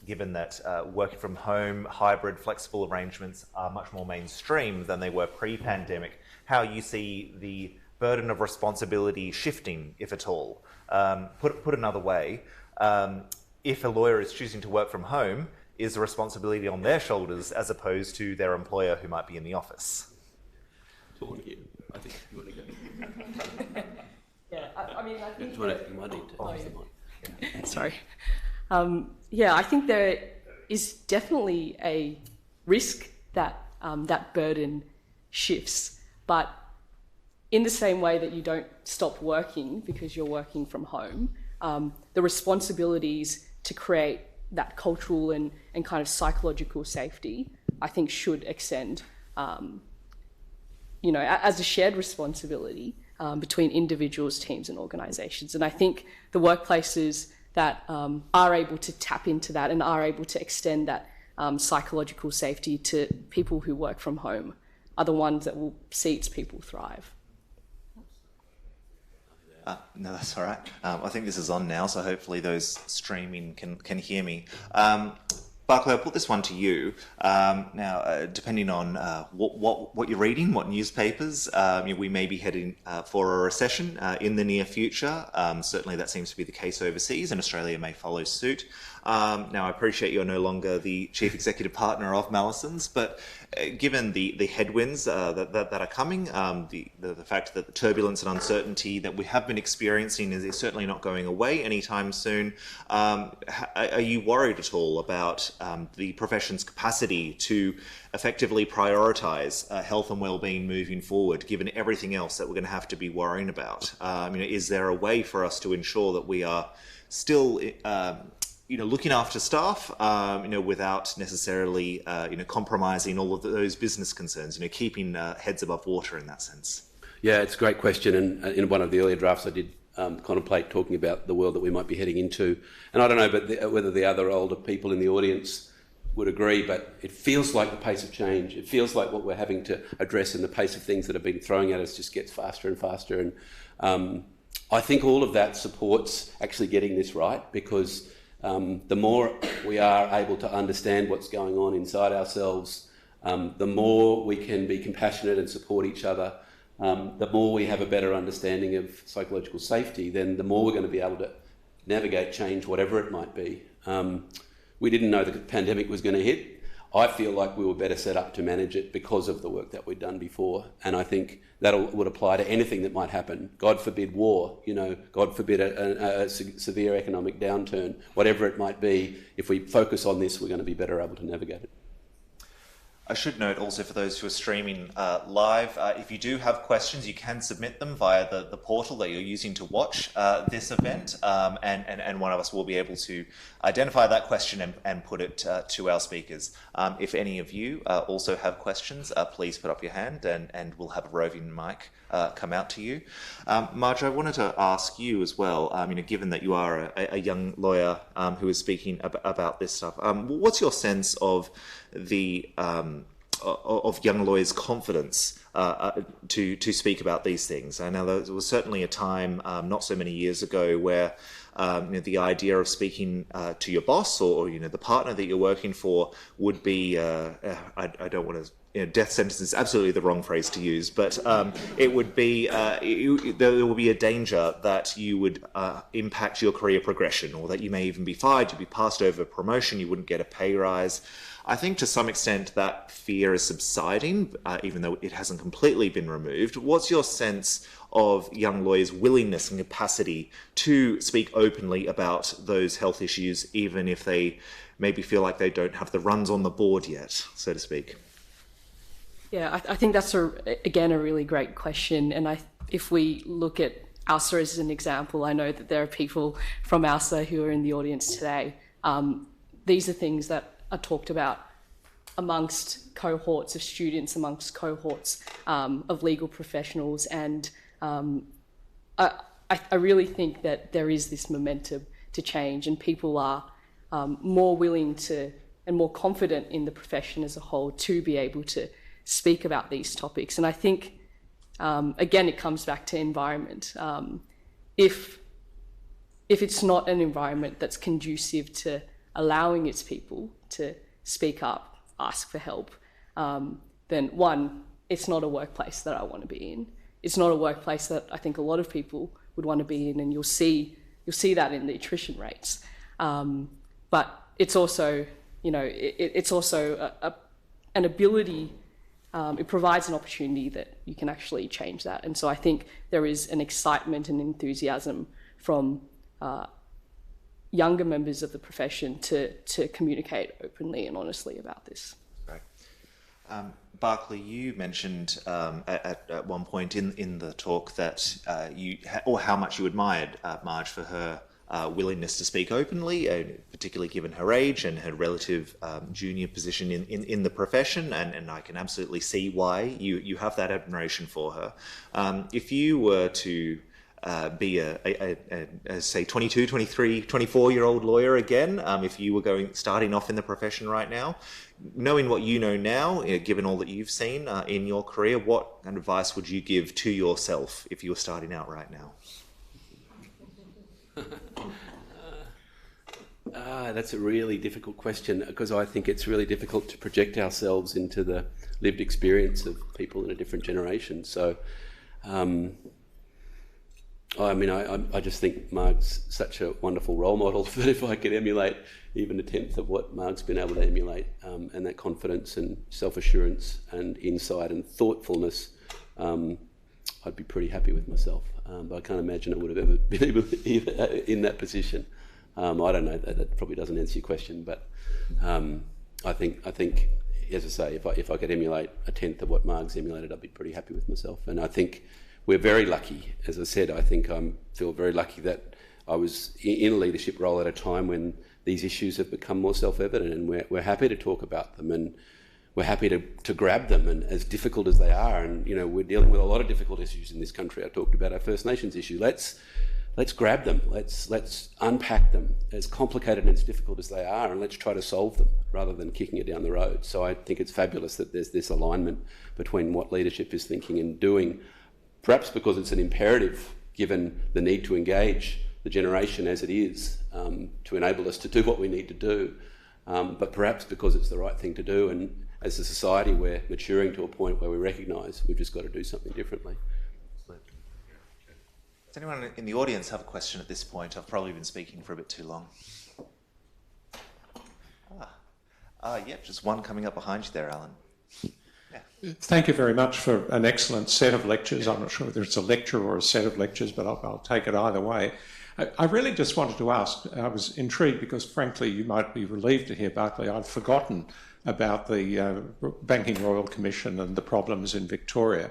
given that working from home, hybrid, flexible arrangements are much more mainstream than they were pre-pandemic, how you see the burden of responsibility shifting, if at all. Put another way, if a lawyer is choosing to work from home, is the responsibility on their shoulders as opposed to their employer who might be in the office? I think you want to go. Yeah, I mean, I think... You might need to... Sorry. Yeah, I think there is definitely a risk that that burden shifts, but in the same way that you don't stop working because you're working from home, the responsibilities to create that cultural and kind of psychological safety, I think, should extend, you know, as a shared responsibility between individuals, teams and organisations. And I think the workplaces that are able to tap into that and are able to extend that psychological safety to people who work from home are the ones that will see its people thrive. No, that's all right. I think this is on now, so hopefully those streaming can hear me. Berkeley, I'll put this one to you. Now, depending on what you're reading, what newspapers, we may be heading for a recession in the near future. Certainly that seems to be the case overseas, and Australia may follow suit. Now, I appreciate you're no longer the chief executive partner of Mallesons, but given the headwinds that are coming, the fact that the turbulence and uncertainty that we have been experiencing is certainly not going away anytime soon, are you worried at all about the profession's capacity to effectively prioritise health and wellbeing moving forward, given everything else that we're going to have to be worrying about? Is there a way for us to ensure that we are still looking after staff, without necessarily, compromising all of those business concerns, keeping heads above water in that sense? Yeah, it's a great question. And in one of the earlier drafts, I did contemplate talking about the world that we might be heading into. And I don't know whether the other older people in the audience would agree, but it feels like the pace of change. It feels like what we're having to address and the pace of things that have been throwing at us just gets faster and faster. And I think all of that supports actually getting this right, because the more we are able to understand what's going on inside ourselves, the more we can be compassionate and support each other, the more we have a better understanding of psychological safety, then the more we're going to be able to navigate change, whatever it might be. We didn't know the pandemic was going to hit. I feel like we were better set up to manage it because of the work that we'd done before. And I think that would apply to anything that might happen. God forbid war, God forbid a severe economic downturn, whatever it might be. If we focus on this, we're going to be better able to navigate it. I should note also for those who are streaming live, if you do have questions, you can submit them via the portal that you're using to watch this event, and one of us will be able to identify that question and put it to our speakers. If any of you also have questions, please put up your hand and we'll have a roving mic come out to you. Margaret, I wanted to ask you as well, given that you are a young lawyer who is speaking about this stuff, what's your sense of the of young lawyers' confidence to speak about these things? I know there was certainly a time not so many years ago where the idea of speaking to your boss or the partner that you're working for would be I don't want to. Death sentence is absolutely the wrong phrase to use, but it would be there will be a danger that you would impact your career progression, or that you may even be fired, you'd be passed over a promotion, you wouldn't get a pay rise. I think to some extent that fear is subsiding, even though it hasn't completely been removed. What's your sense of young lawyers' willingness and capacity to speak openly about those health issues, even if they maybe feel like they don't have the runs on the board yet, so to speak? Yeah, I think that's, again, a really great question. And if we look at ALSA as an example, I know that there are people from ALSA who are in the audience today. These are things that are talked about amongst cohorts of students, amongst cohorts of legal professionals. And I really think that there is this momentum to change, and people are more willing to and more confident in the profession as a whole to be able to speak about these topics. And I think, again, it comes back to environment. If it's not an environment that's conducive to allowing its people to speak up, ask for help, then one, it's not a workplace that I want to be in. It's not a workplace that I think a lot of people would want to be in, and you'll see that in the attrition rates. But it's also, it's also an ability. It provides an opportunity that you can actually change that, and so I think there is an excitement and enthusiasm from younger members of the profession to communicate openly and honestly about this. Right. Berkeley, you mentioned at one point in the talk that or how much you admired Marge for her willingness to speak openly, particularly given her age and her relative junior position in the profession, and I can absolutely see why you have that admiration for her. If you were to be a say 22, 23, 24-year-old lawyer again, if you were starting off in the profession right now, knowing what you know now, given all that you've seen in your career, what kind of advice would you give to yourself if you were starting out right now? That's a really difficult question, because I think it's really difficult to project ourselves into the lived experience of people in a different generation. So, I just think Marg's such a wonderful role model that if I could emulate even a tenth of what Marg's been able to emulate, and that confidence and self-assurance and insight and thoughtfulness, I'd be pretty happy with myself. But I can't imagine I would have ever been able to in that position. I don't know, that probably doesn't answer your question, but I think, as I say, if I could emulate a tenth of what Marg's emulated, I'd be pretty happy with myself. And I think we're very lucky. As I said, I think I feel very lucky that I was in a leadership role at a time when these issues have become more self-evident, and we're happy to talk about them, and we're happy to grab them, and as difficult as they are, and we're dealing with a lot of difficult issues in this country. I talked about our First Nations issue. Let's grab them. Let's unpack them, as complicated and as difficult as they are, and let's try to solve them rather than kicking it down the road. So I think it's fabulous that there's this alignment between what leadership is thinking and doing, perhaps because it's an imperative given the need to engage the generation as it is, to enable us to do what we need to do, but perhaps because it's the right thing to do, and as a society we're maturing to a point where we recognise we've just got to do something differently. Does anyone in the audience have a question at this point? I've probably been speaking for a bit too long. Yeah, just one coming up behind you there, Alan. Yeah. Thank you very much for an excellent set of lectures. I'm not sure whether it's a lecture or a set of lectures, but I'll take it either way. I really just wanted to ask, I was intrigued because, frankly, you might be relieved to hear, Berkeley, I'd forgotten about the Banking Royal Commission and the problems in Victoria.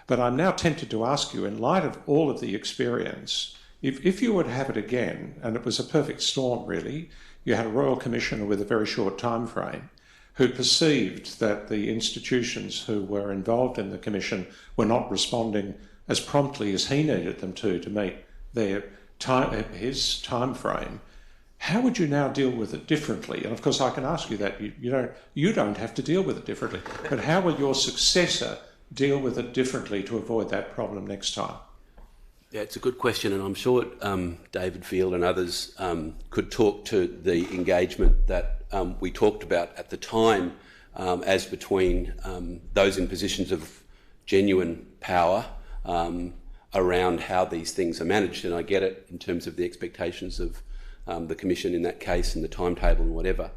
But I'm now tempted to ask you, in light of all of the experience, if you would have it again, and it was a perfect storm really, you had a Royal Commissioner with a very short time frame who perceived that the institutions who were involved in the Commission were not responding as promptly as he needed them to meet his time frame, how would you now deal with it differently? And of course I can ask you that, you don't have to deal with it differently, but how will your successor deal with it differently to avoid that problem next time? Yeah, it's a good question, and I'm sure David Field and others could talk to the engagement that we talked about at the time as between those in positions of genuine power around how these things are managed, and I get it in terms of the expectations of the Commission in that case and the timetable and whatever.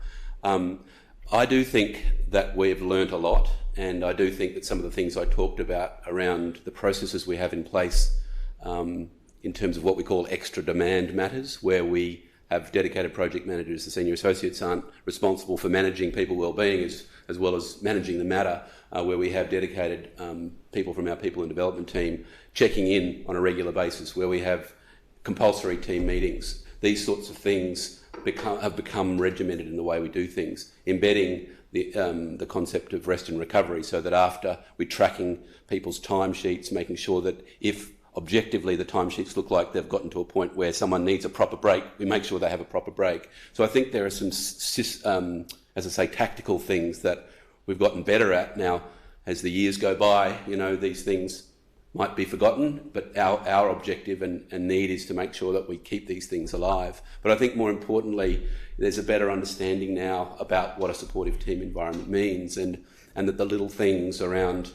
I do think that we've learnt a lot, and I do think that some of the things I talked about around the processes we have in place in terms of what we call extra demand matters, where we have dedicated project managers, the senior associates aren't responsible for managing people wellbeing as well as managing the matter, where we have dedicated people from our people and development team checking in on a regular basis, where we have compulsory team meetings. These sorts of things have become regimented in the way we do things, embedding the concept of rest and recovery, so that after we're tracking people's timesheets, making sure that if objectively the timesheets look like they've gotten to a point where someone needs a proper break, we make sure they have a proper break. So I think there are some, as I say, tactical things that we've gotten better at now as the years go by. These things might be forgotten, but our objective and need is to make sure that we keep these things alive. But I think more importantly, there's a better understanding now about what a supportive team environment means, and that the little things around,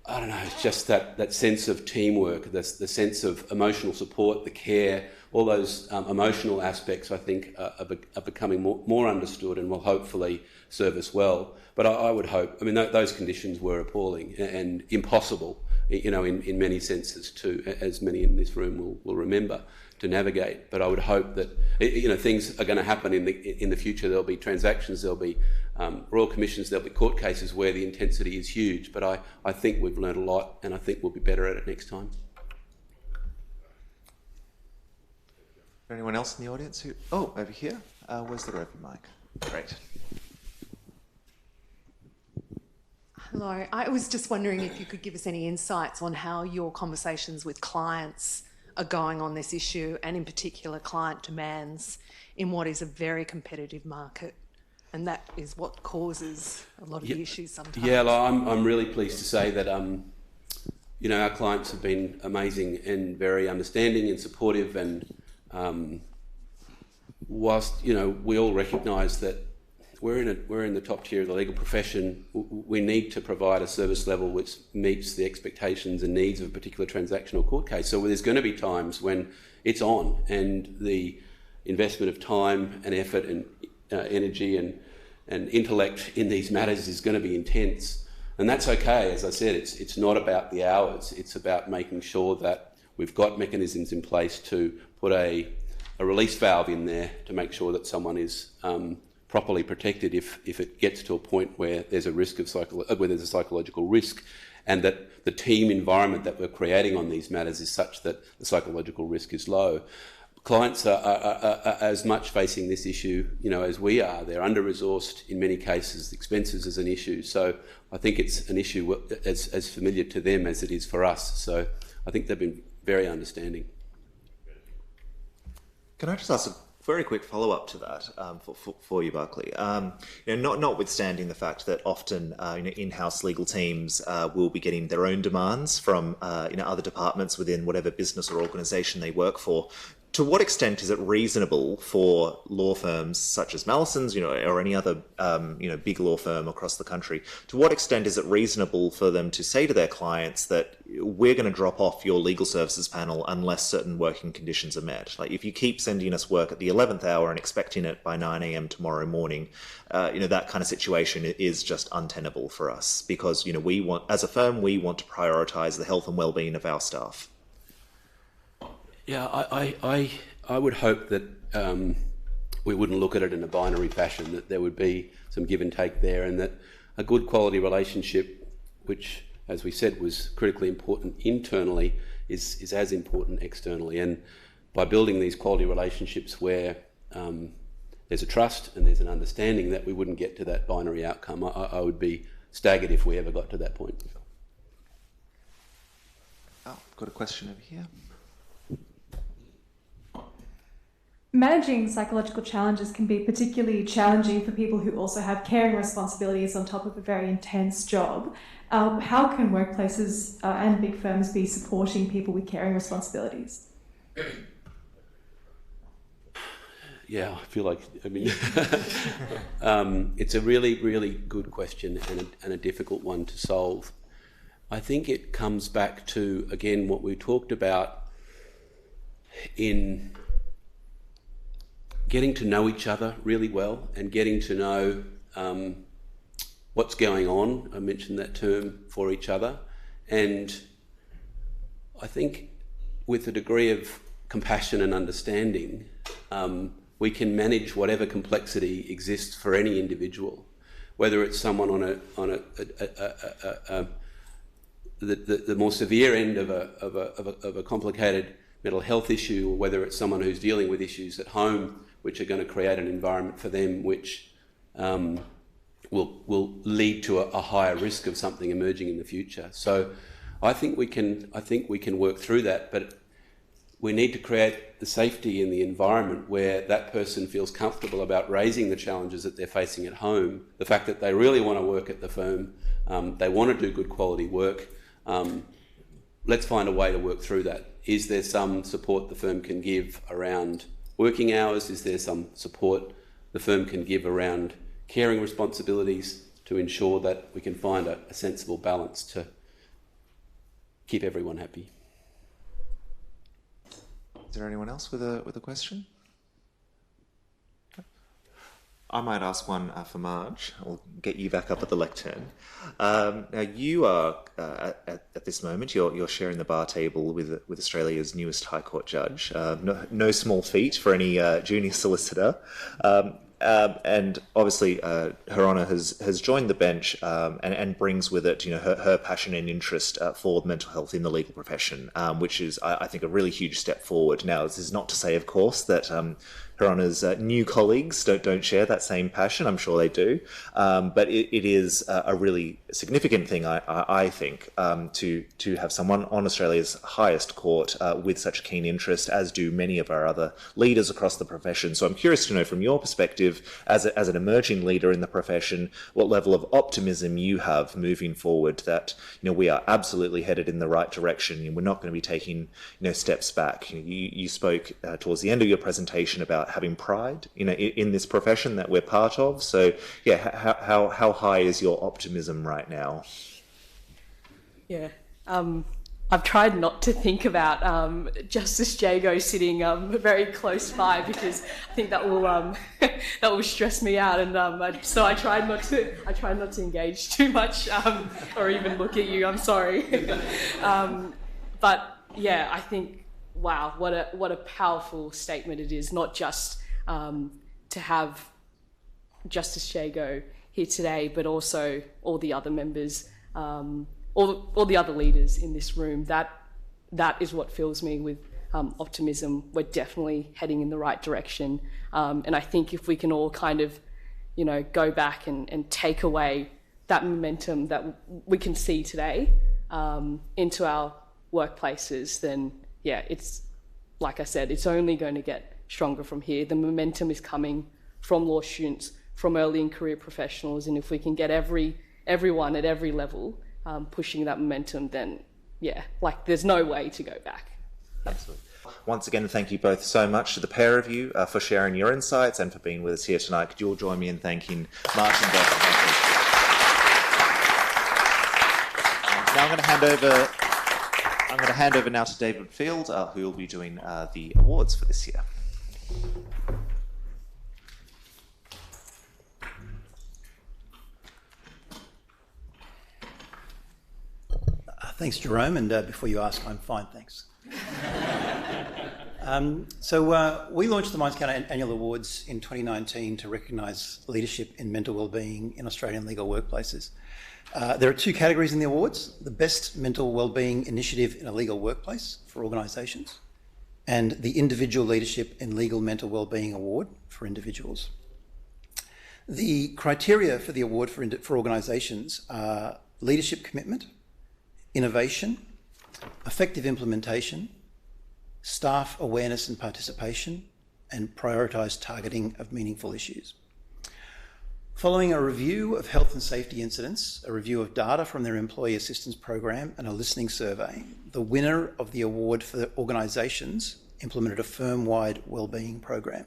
I don't know, it's just that sense of teamwork, the sense of emotional support, the care, all those emotional aspects, I think, are becoming more understood and will hopefully serve us well. But I would hope, I mean, those conditions were appalling and impossible, in many senses too, as many in this room will remember, to navigate. But I would hope that, things are going to happen in the future. There'll be transactions, there'll be royal commissions, there'll be court cases where the intensity is huge. But I think we've learned a lot, and I think we'll be better at it next time. Anyone else in the audience who... Oh, over here. Where's the roving mic? Great. Hello. I was just wondering if you could give us any insights on how your conversations with clients are going on this issue, and in particular client demands in what is a very competitive market. And that is what causes a lot of the issues sometimes. Yeah, I'm really pleased to say that our clients have been amazing and very understanding and supportive, and whilst we all recognise that we're in the top tier of the legal profession, we need to provide a service level which meets the expectations and needs of a particular transactional court case. So there's going to be times when it's on, and the investment of time and effort and energy and intellect in these matters is going to be intense, and that's okay. As I said, it's not about the hours. It's about making sure that we've got mechanisms in place to put a release valve in there to make sure that someone is properly protected if it gets to a point where there's a risk of where there's a psychological risk, and that the team environment that we're creating on these matters is such that the psychological risk is low. Clients are as much facing this issue, as we are. They're under-resourced in many cases. Expenses is an issue. So I think it's an issue as familiar to them as it is for us. So I think they've been very understanding. Can I just ask a very quick follow-up to that for you, Berkeley? Notwithstanding the fact that often in-house legal teams will be getting their own demands from other departments within whatever business or organisation they work for. To what extent is it reasonable for law firms such as Mallesons, or any other, big law firm across the country? To what extent is it reasonable for them to say to their clients that we're going to drop off your legal services panel unless certain working conditions are met? Like, if you keep sending us work at the 11th hour and expecting it by 9 a.m. tomorrow morning, that kind of situation is just untenable for us, because we want, as a firm, we want to prioritise the health and well-being of our staff. Yeah, I would hope that we wouldn't look at it in a binary fashion, that there would be some give and take there, and that a good quality relationship, which, as we said, was critically important internally, is as important externally. And by building these quality relationships where there's a trust and there's an understanding, that we wouldn't get to that binary outcome. I would be staggered if we ever got to that point. Oh, got a question over here. Managing psychological challenges can be particularly challenging for people who also have caring responsibilities on top of a very intense job. How can workplaces and big firms be supporting people with caring responsibilities? Yeah, I feel like, it's a really, really good question and a difficult one to solve. I think it comes back to, again, what we talked about in getting to know each other really well and getting to know what's going on. I mentioned that term, for each other. And I think with a degree of compassion and understanding, we can manage whatever complexity exists for any individual, whether it's someone on the more severe end of a complicated mental health issue, or whether it's someone who's dealing with issues at home which are going to create an environment for them which will lead to a higher risk of something emerging in the future. So I think we can work through that, but we need to create the safety in the environment where that person feels comfortable about raising the challenges that they're facing at home, the fact that they really want to work at the firm, they want to do good quality work, let's find a way to work through that. Is there some support the firm can give around working hours? Is there some support the firm can give around caring responsibilities to ensure that we can find a sensible balance to keep everyone happy? Is there anyone else with a question? I might ask one for Marge. I'll get you back up at the lectern. Now, you are, at this moment, you're sharing the bar table with Australia's newest High Court judge. No small feat for any junior solicitor. And obviously, Her Honour has joined the bench and brings with it, her passion and interest for mental health in the legal profession, which is, I think, a really huge step forward. Now, this is not to say, of course, that Her Honour's new colleagues don't share that same passion. I'm sure they do, but it is a really significant thing, I think, to have someone on Australia's highest court with such a keen interest, as do many of our other leaders across the profession. So I'm curious to know, from your perspective, as an emerging leader in the profession, what level of optimism you have moving forward, that we are absolutely headed in the right direction and we're not going to be taking steps back. You spoke towards the end of your presentation about having pride in this profession that we're part of. So yeah, how high is your optimism right now? Yeah, I've tried not to think about Justice Jagot sitting very close by, because I think that will stress me out, and so I tried not to engage too much or even look at you. I'm sorry, but yeah, I think, wow, what a powerful statement it is, not just to have Justice Jagot here today, but also all the other members. All the other leaders in this room. That is what fills me with optimism. We're definitely heading in the right direction, and I think if we can all kind of, go back and take away that momentum that we can see today into our workplaces, then yeah, it's, like I said, it's only going to get stronger from here. The momentum is coming from law students, from early in career professionals, and if we can get everyone at every level pushing that momentum, then yeah, there's no way to go back. Absolutely. Once again, thank you both so much, to the pair of you, for sharing your insights and for being with us here tonight. Could you all join me in thanking Mark and Berkeley? Now I'm going to hand over now to David Field, who will be doing the awards for this year. Thanks, Jerome, and before you ask, I'm fine, thanks. So we launched the Minds Count Annual Awards in 2019 to recognise leadership in mental wellbeing in Australian legal workplaces. There are two categories in the awards: the Best Mental Wellbeing Initiative in a Legal Workplace for organisations, and the Individual Leadership in Legal Mental Wellbeing Award for individuals. The criteria for the award for organisations are leadership commitment, innovation, effective implementation, staff awareness and participation, and prioritised targeting of meaningful issues. Following a review of health and safety incidents, a review of data from their employee assistance program, and a listening survey, the winner of the award for the organisations implemented a firm-wide wellbeing program.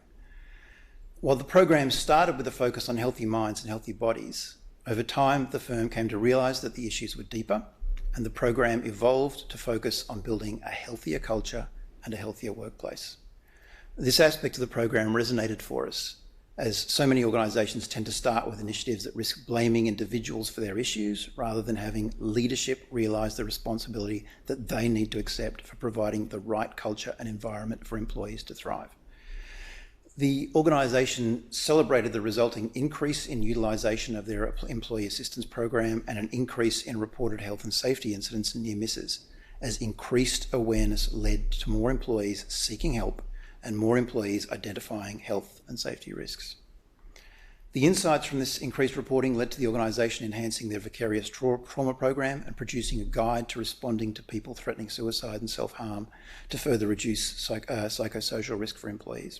While the program started with a focus on healthy minds and healthy bodies, over time the firm came to realise that the issues were deeper, and the program evolved to focus on building a healthier culture and a healthier workplace. This aspect of the program resonated for us, as so many organisations tend to start with initiatives that risk blaming individuals for their issues rather than having leadership realise the responsibility that they need to accept for providing the right culture and environment for employees to thrive. The organisation celebrated the resulting increase in utilisation of their employee assistance program and an increase in reported health and safety incidents and near misses, as increased awareness led to more employees seeking help and more employees identifying health and safety risks. The insights from this increased reporting led to the organisation enhancing their vicarious trauma program and producing a guide to responding to people threatening suicide and self-harm to further reduce psychosocial risk for employees.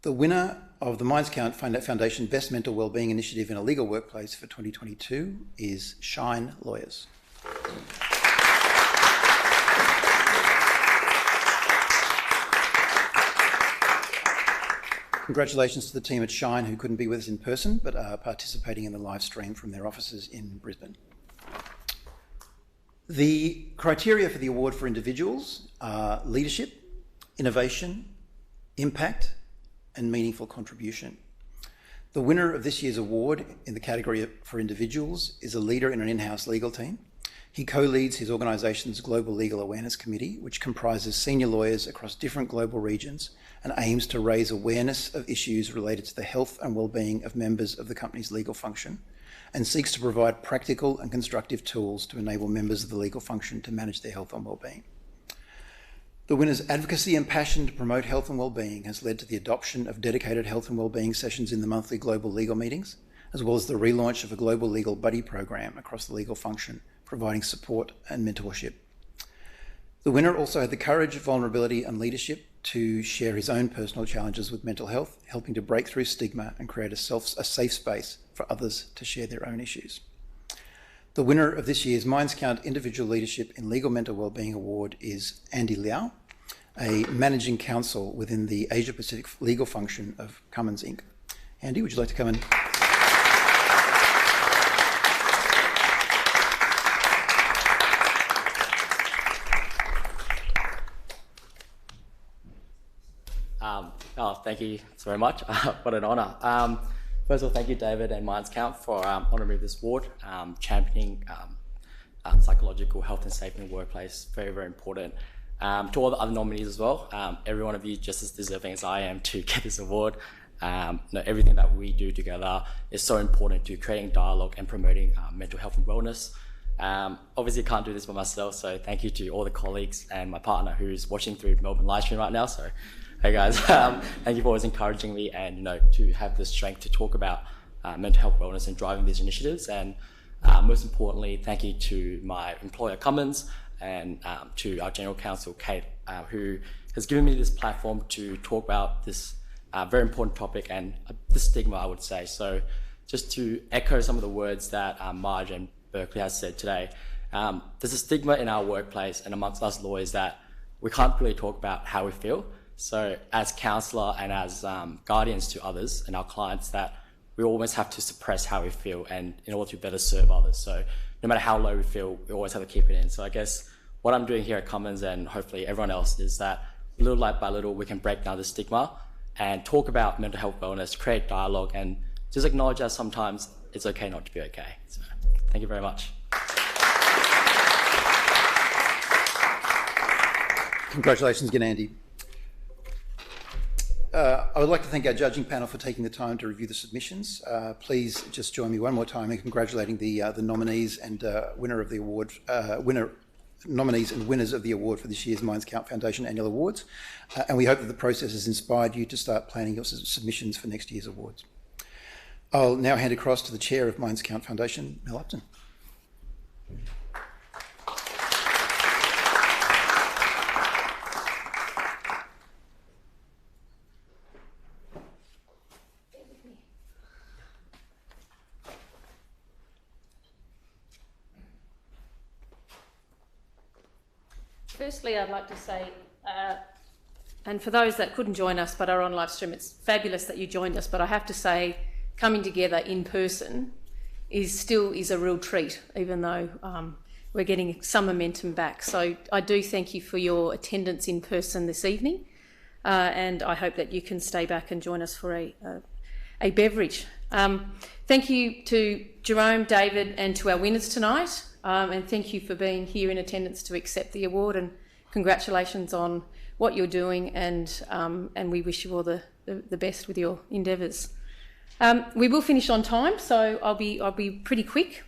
The winner of the Minds Count Foundation Best Mental Wellbeing Initiative in a Legal Workplace for 2022 is Shine Lawyers. Congratulations to the team at Shine who couldn't be with us in person but are participating in the live stream from their offices in Brisbane. The criteria for the award for individuals are leadership, innovation, impact and meaningful contribution. The winner of this year's award in the category for individuals is a leader in an in-house legal team. He co-leads his organisation's Global Legal Awareness Committee, which comprises senior lawyers across different global regions and aims to raise awareness of issues related to the health and well-being of members of the company's legal function, and seeks to provide practical and constructive tools to enable members of the legal function to manage their health and well-being. The winner's advocacy and passion to promote health and well-being has led to the adoption of dedicated health and well-being sessions in the monthly global legal meetings, as well as the relaunch of a global legal buddy program across the legal function, providing support and mentorship. The winner also had the courage, vulnerability and leadership to share his own personal challenges with mental health, helping to break through stigma and create a safe space for others to share their own issues. The winner of this year's Minds Count Individual Leadership in Legal Mental Wellbeing Award is Andy Liao, a managing counsel within the Asia Pacific legal function of Cummins Inc. Andy, would you like to come and... Thank you so very much. What an honour. First of all, thank you, David and Minds Count, for honouring me with this award, championing psychological health and safety in the workplace. Very, very important. To all the other nominees as well, every one of you just as deserving as I am to get this award. Everything that we do together is so important to creating dialogue and promoting mental health and wellness. Obviously, I can't do this by myself, so thank you to all the colleagues and my partner who's watching through Melbourne live stream right now. So, hey guys, thank you for always encouraging me and to have the strength to talk about mental health wellness and driving these initiatives. And most importantly, thank you to my employer Cummins and to our General Counsel Kate, who has given me this platform to talk about this very important topic and the stigma, I would say. So just to echo some of the words that Marge and Berkeley has said today, there's a stigma in our workplace and amongst us lawyers that we can't really talk about how we feel. So as counsellor and as guardians to others and our clients, that we always have to suppress how we feel and in order to better serve others. So no matter how low we feel, we always have to keep it in. So I guess what I'm doing here at Cummins and hopefully everyone else is that little by little we can break down the stigma and talk about mental health wellness, create dialogue and just acknowledge that sometimes it's okay not to be okay. So thank you very much. Congratulations again, Andy. I would like to thank our judging panel for taking the time to review the submissions. Please just join me one more time in congratulating the nominees and winner of the award, nominees and winners of the award for this year's Minds Count Foundation Annual Awards. And we hope that the process has inspired you to start planning your submissions for next year's awards. I'll now hand across to the Chair of Minds Count Foundation, Mel Upton. Firstly, I'd like to say, and for those that couldn't join us but are on live stream, it's fabulous that you joined us, but I have to say, coming together in person is a real treat, even though we're getting some momentum back. So I do thank you for your attendance in person this evening, and I hope that you can stay back and join us for a beverage. Thank you to Jerome, David, and to our winners tonight. And thank you for being here in attendance to accept the award, and congratulations on what you're doing, and we wish you all the best with your endeavours. We will finish on time, so I'll be pretty quick,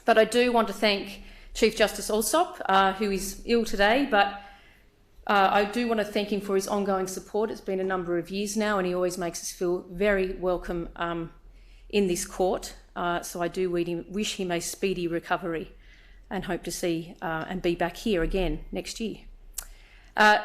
but I do want to thank Chief Justice Alsop, who is ill today, but I do want to thank him for his ongoing support. It's been a number of years now, and he always makes us feel very welcome in this court. So I do wish him a speedy recovery and hope to see and be back here again next year.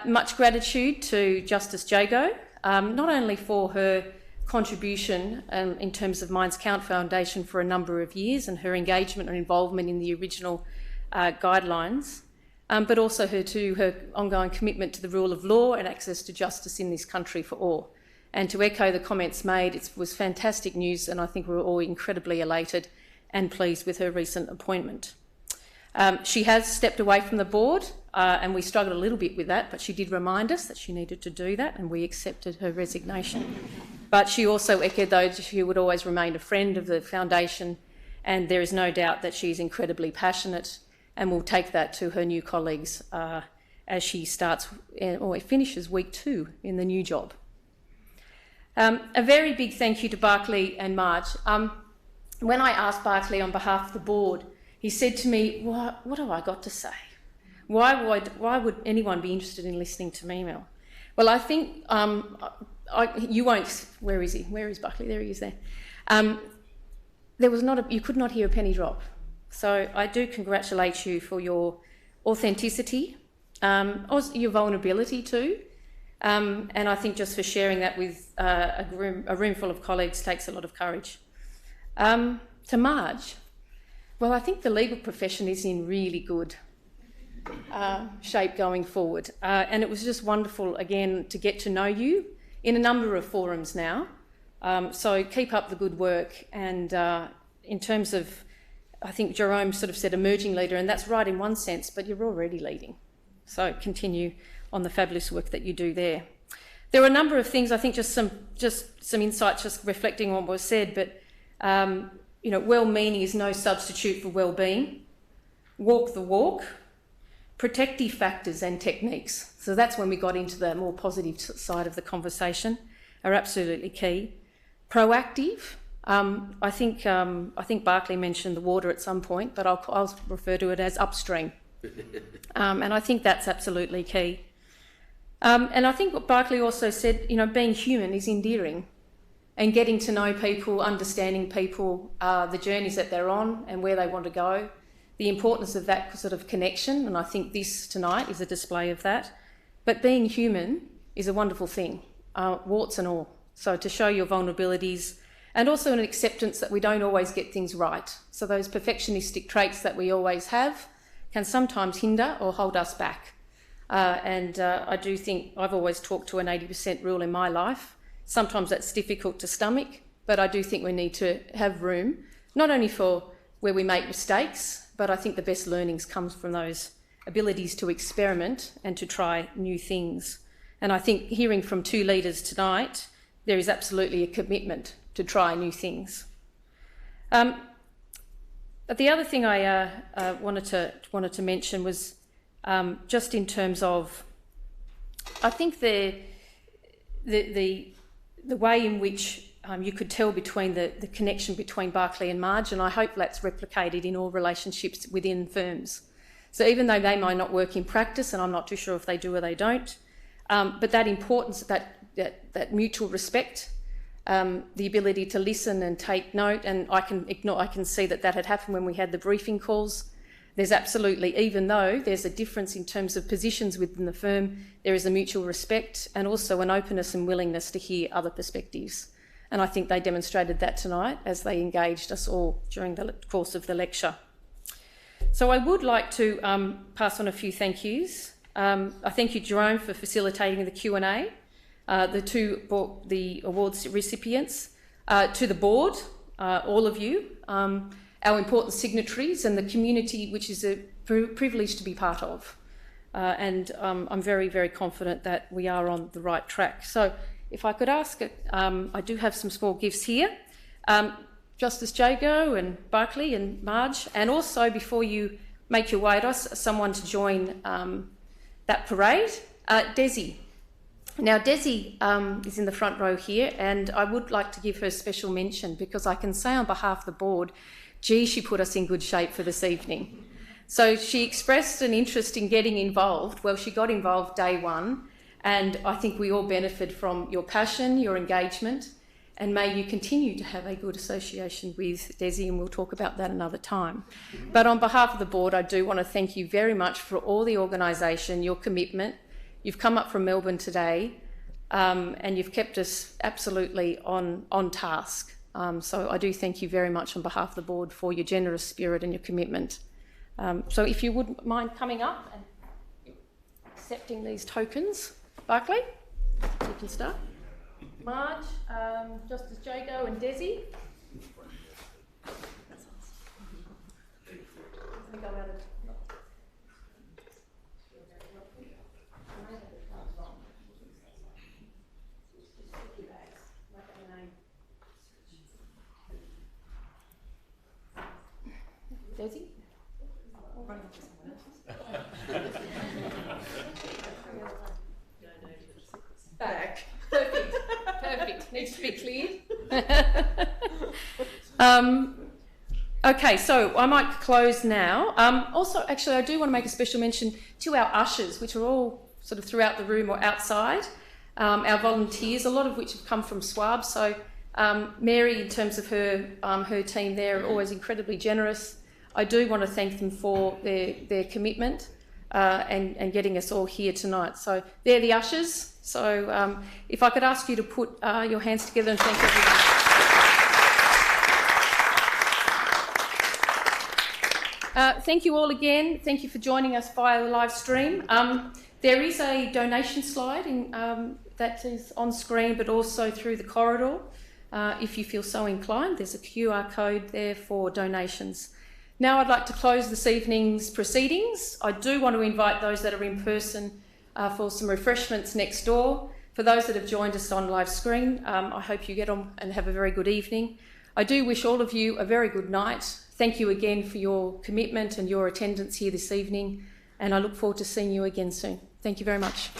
Much gratitude to Justice Jagot, not only for her contribution in terms of Minds Count Foundation for a number of years and her engagement and involvement in the original guidelines, but also her ongoing commitment to the rule of law and access to justice in this country for all. And to echo the comments made, it was fantastic news, and I think we're all incredibly elated and pleased with her recent appointment. She has stepped away from the board, and we struggled a little bit with that, but she did remind us that she needed to do that, and we accepted her resignation. But she also echoed, though, she would always remain a friend of the foundation, and there is no doubt that she's incredibly passionate and will take that to her new colleagues as she starts or finishes week 2 in the new job. A very big thank you to Berkeley and Marge. When I asked Berkeley on behalf of the board, he said to me, what have I got to say? Why would anyone be interested in listening to me, Mel? Well, I think you won't. Where is he? Where is Berkeley? There he is. There. You could not hear a penny drop. So I do congratulate you for your authenticity, your vulnerability too, and I think just for sharing that with a room full of colleagues takes a lot of courage. To Marge, well, I think the legal profession is in really good shape going forward, and it was just wonderful again to get to know you in a number of forums now. So keep up the good work, and in terms of, I think Jerome sort of said emerging leader, and that's right in one sense, but you're already leading. So continue on the fabulous work that you do there. There are a number of things, I think just some insights, just reflecting on what was said, but well-meaning is no substitute for well-being. Walk the walk. Protective factors and techniques. So that's when we got into the more positive side of the conversation, are absolutely key. Proactive. I think Berkeley mentioned the water at some point, but I'll refer to it as upstream. And I think that's absolutely key. And I think what Berkeley also said, being human is endearing, and getting to know people, understanding people, the journeys that they're on and where they want to go, the importance of that sort of connection, and I think this tonight is a display of that. But being human is a wonderful thing, warts and all. So to show your vulnerabilities, and also an acceptance that we don't always get things right. So those perfectionistic traits that we always have can sometimes hinder or hold us back. I do think I've always talked to an 80% rule in my life. Sometimes that's difficult to stomach, but I do think we need to have room, not only for where we make mistakes, but I think the best learnings comes from those abilities to experiment and to try new things. And I think hearing from 2 leaders tonight, there is absolutely a commitment to try new things. But the other thing I wanted to mention was just in terms of, I think the way in which you could tell between the connection between Berkeley and Marge, and I hope that's replicated in all relationships within firms. So even though they might not work in practice, and I'm not too sure if they do or they don't, but that importance, that mutual respect, the ability to listen and take note, and I can see that had happened when we had the briefing calls. There's absolutely, even though there's a difference in terms of positions within the firm, there is a mutual respect and also an openness and willingness to hear other perspectives. And I think they demonstrated that tonight as they engaged us all during the course of the lecture. So I would like to pass on a few thank yous. I thank you, Jerome, for facilitating the Q&A, the awards recipients, to the board, all of you, our important signatories and the community, which is a privilege to be part of. And I'm very, very confident that we are on the right track. So if I could ask, I do have some small gifts here. Justice Jagot and Berkeley and Marge, and also before you make your way to us, someone to join that parade, Desi. Now Desi is in the front row here, and I would like to give her special mention because I can say on behalf of the board, gee, she put us in good shape for this evening. So she expressed an interest in getting involved. Well, she got involved day one, and I think we all benefit from your passion, your engagement, and may you continue to have a good association with Desi, and we'll talk about that another time. But on behalf of the board, I do want to thank you very much for all the organisation, your commitment. You've come up from Melbourne today, and you've kept us absolutely on task. So I do thank you very much on behalf of the board for your generous spirit and your commitment. So if you would mind coming up and accepting these tokens, Berkeley, you can start. Marge, Justice Jagot and Desi. Desi? Back. Perfect. Perfect. Needs to be cleared. Okay, so I might close now. Also, actually, I do want to make a special mention to our ushers, which are all sort of throughout the room or outside. Our volunteers, a lot of which have come from SWAB. So Mary, in terms of her team there, are always incredibly generous. I do want to thank them for their commitment and getting us all here tonight. So they're the ushers. So if I could ask you to put your hands together and thank everyone. Thank you all again. Thank you for joining us via the live stream. There is a donation slide that is on screen, but also through the corridor. If you feel so inclined, there's a QR code there for donations. Now I'd like to close this evening's proceedings. I do want to invite those that are in person for some refreshments next door. For those that have joined us on live screen, I hope you get on and have a very good evening. I do wish all of you a very good night. Thank you again for your commitment and your attendance here this evening, and I look forward to seeing you again soon. Thank you very much.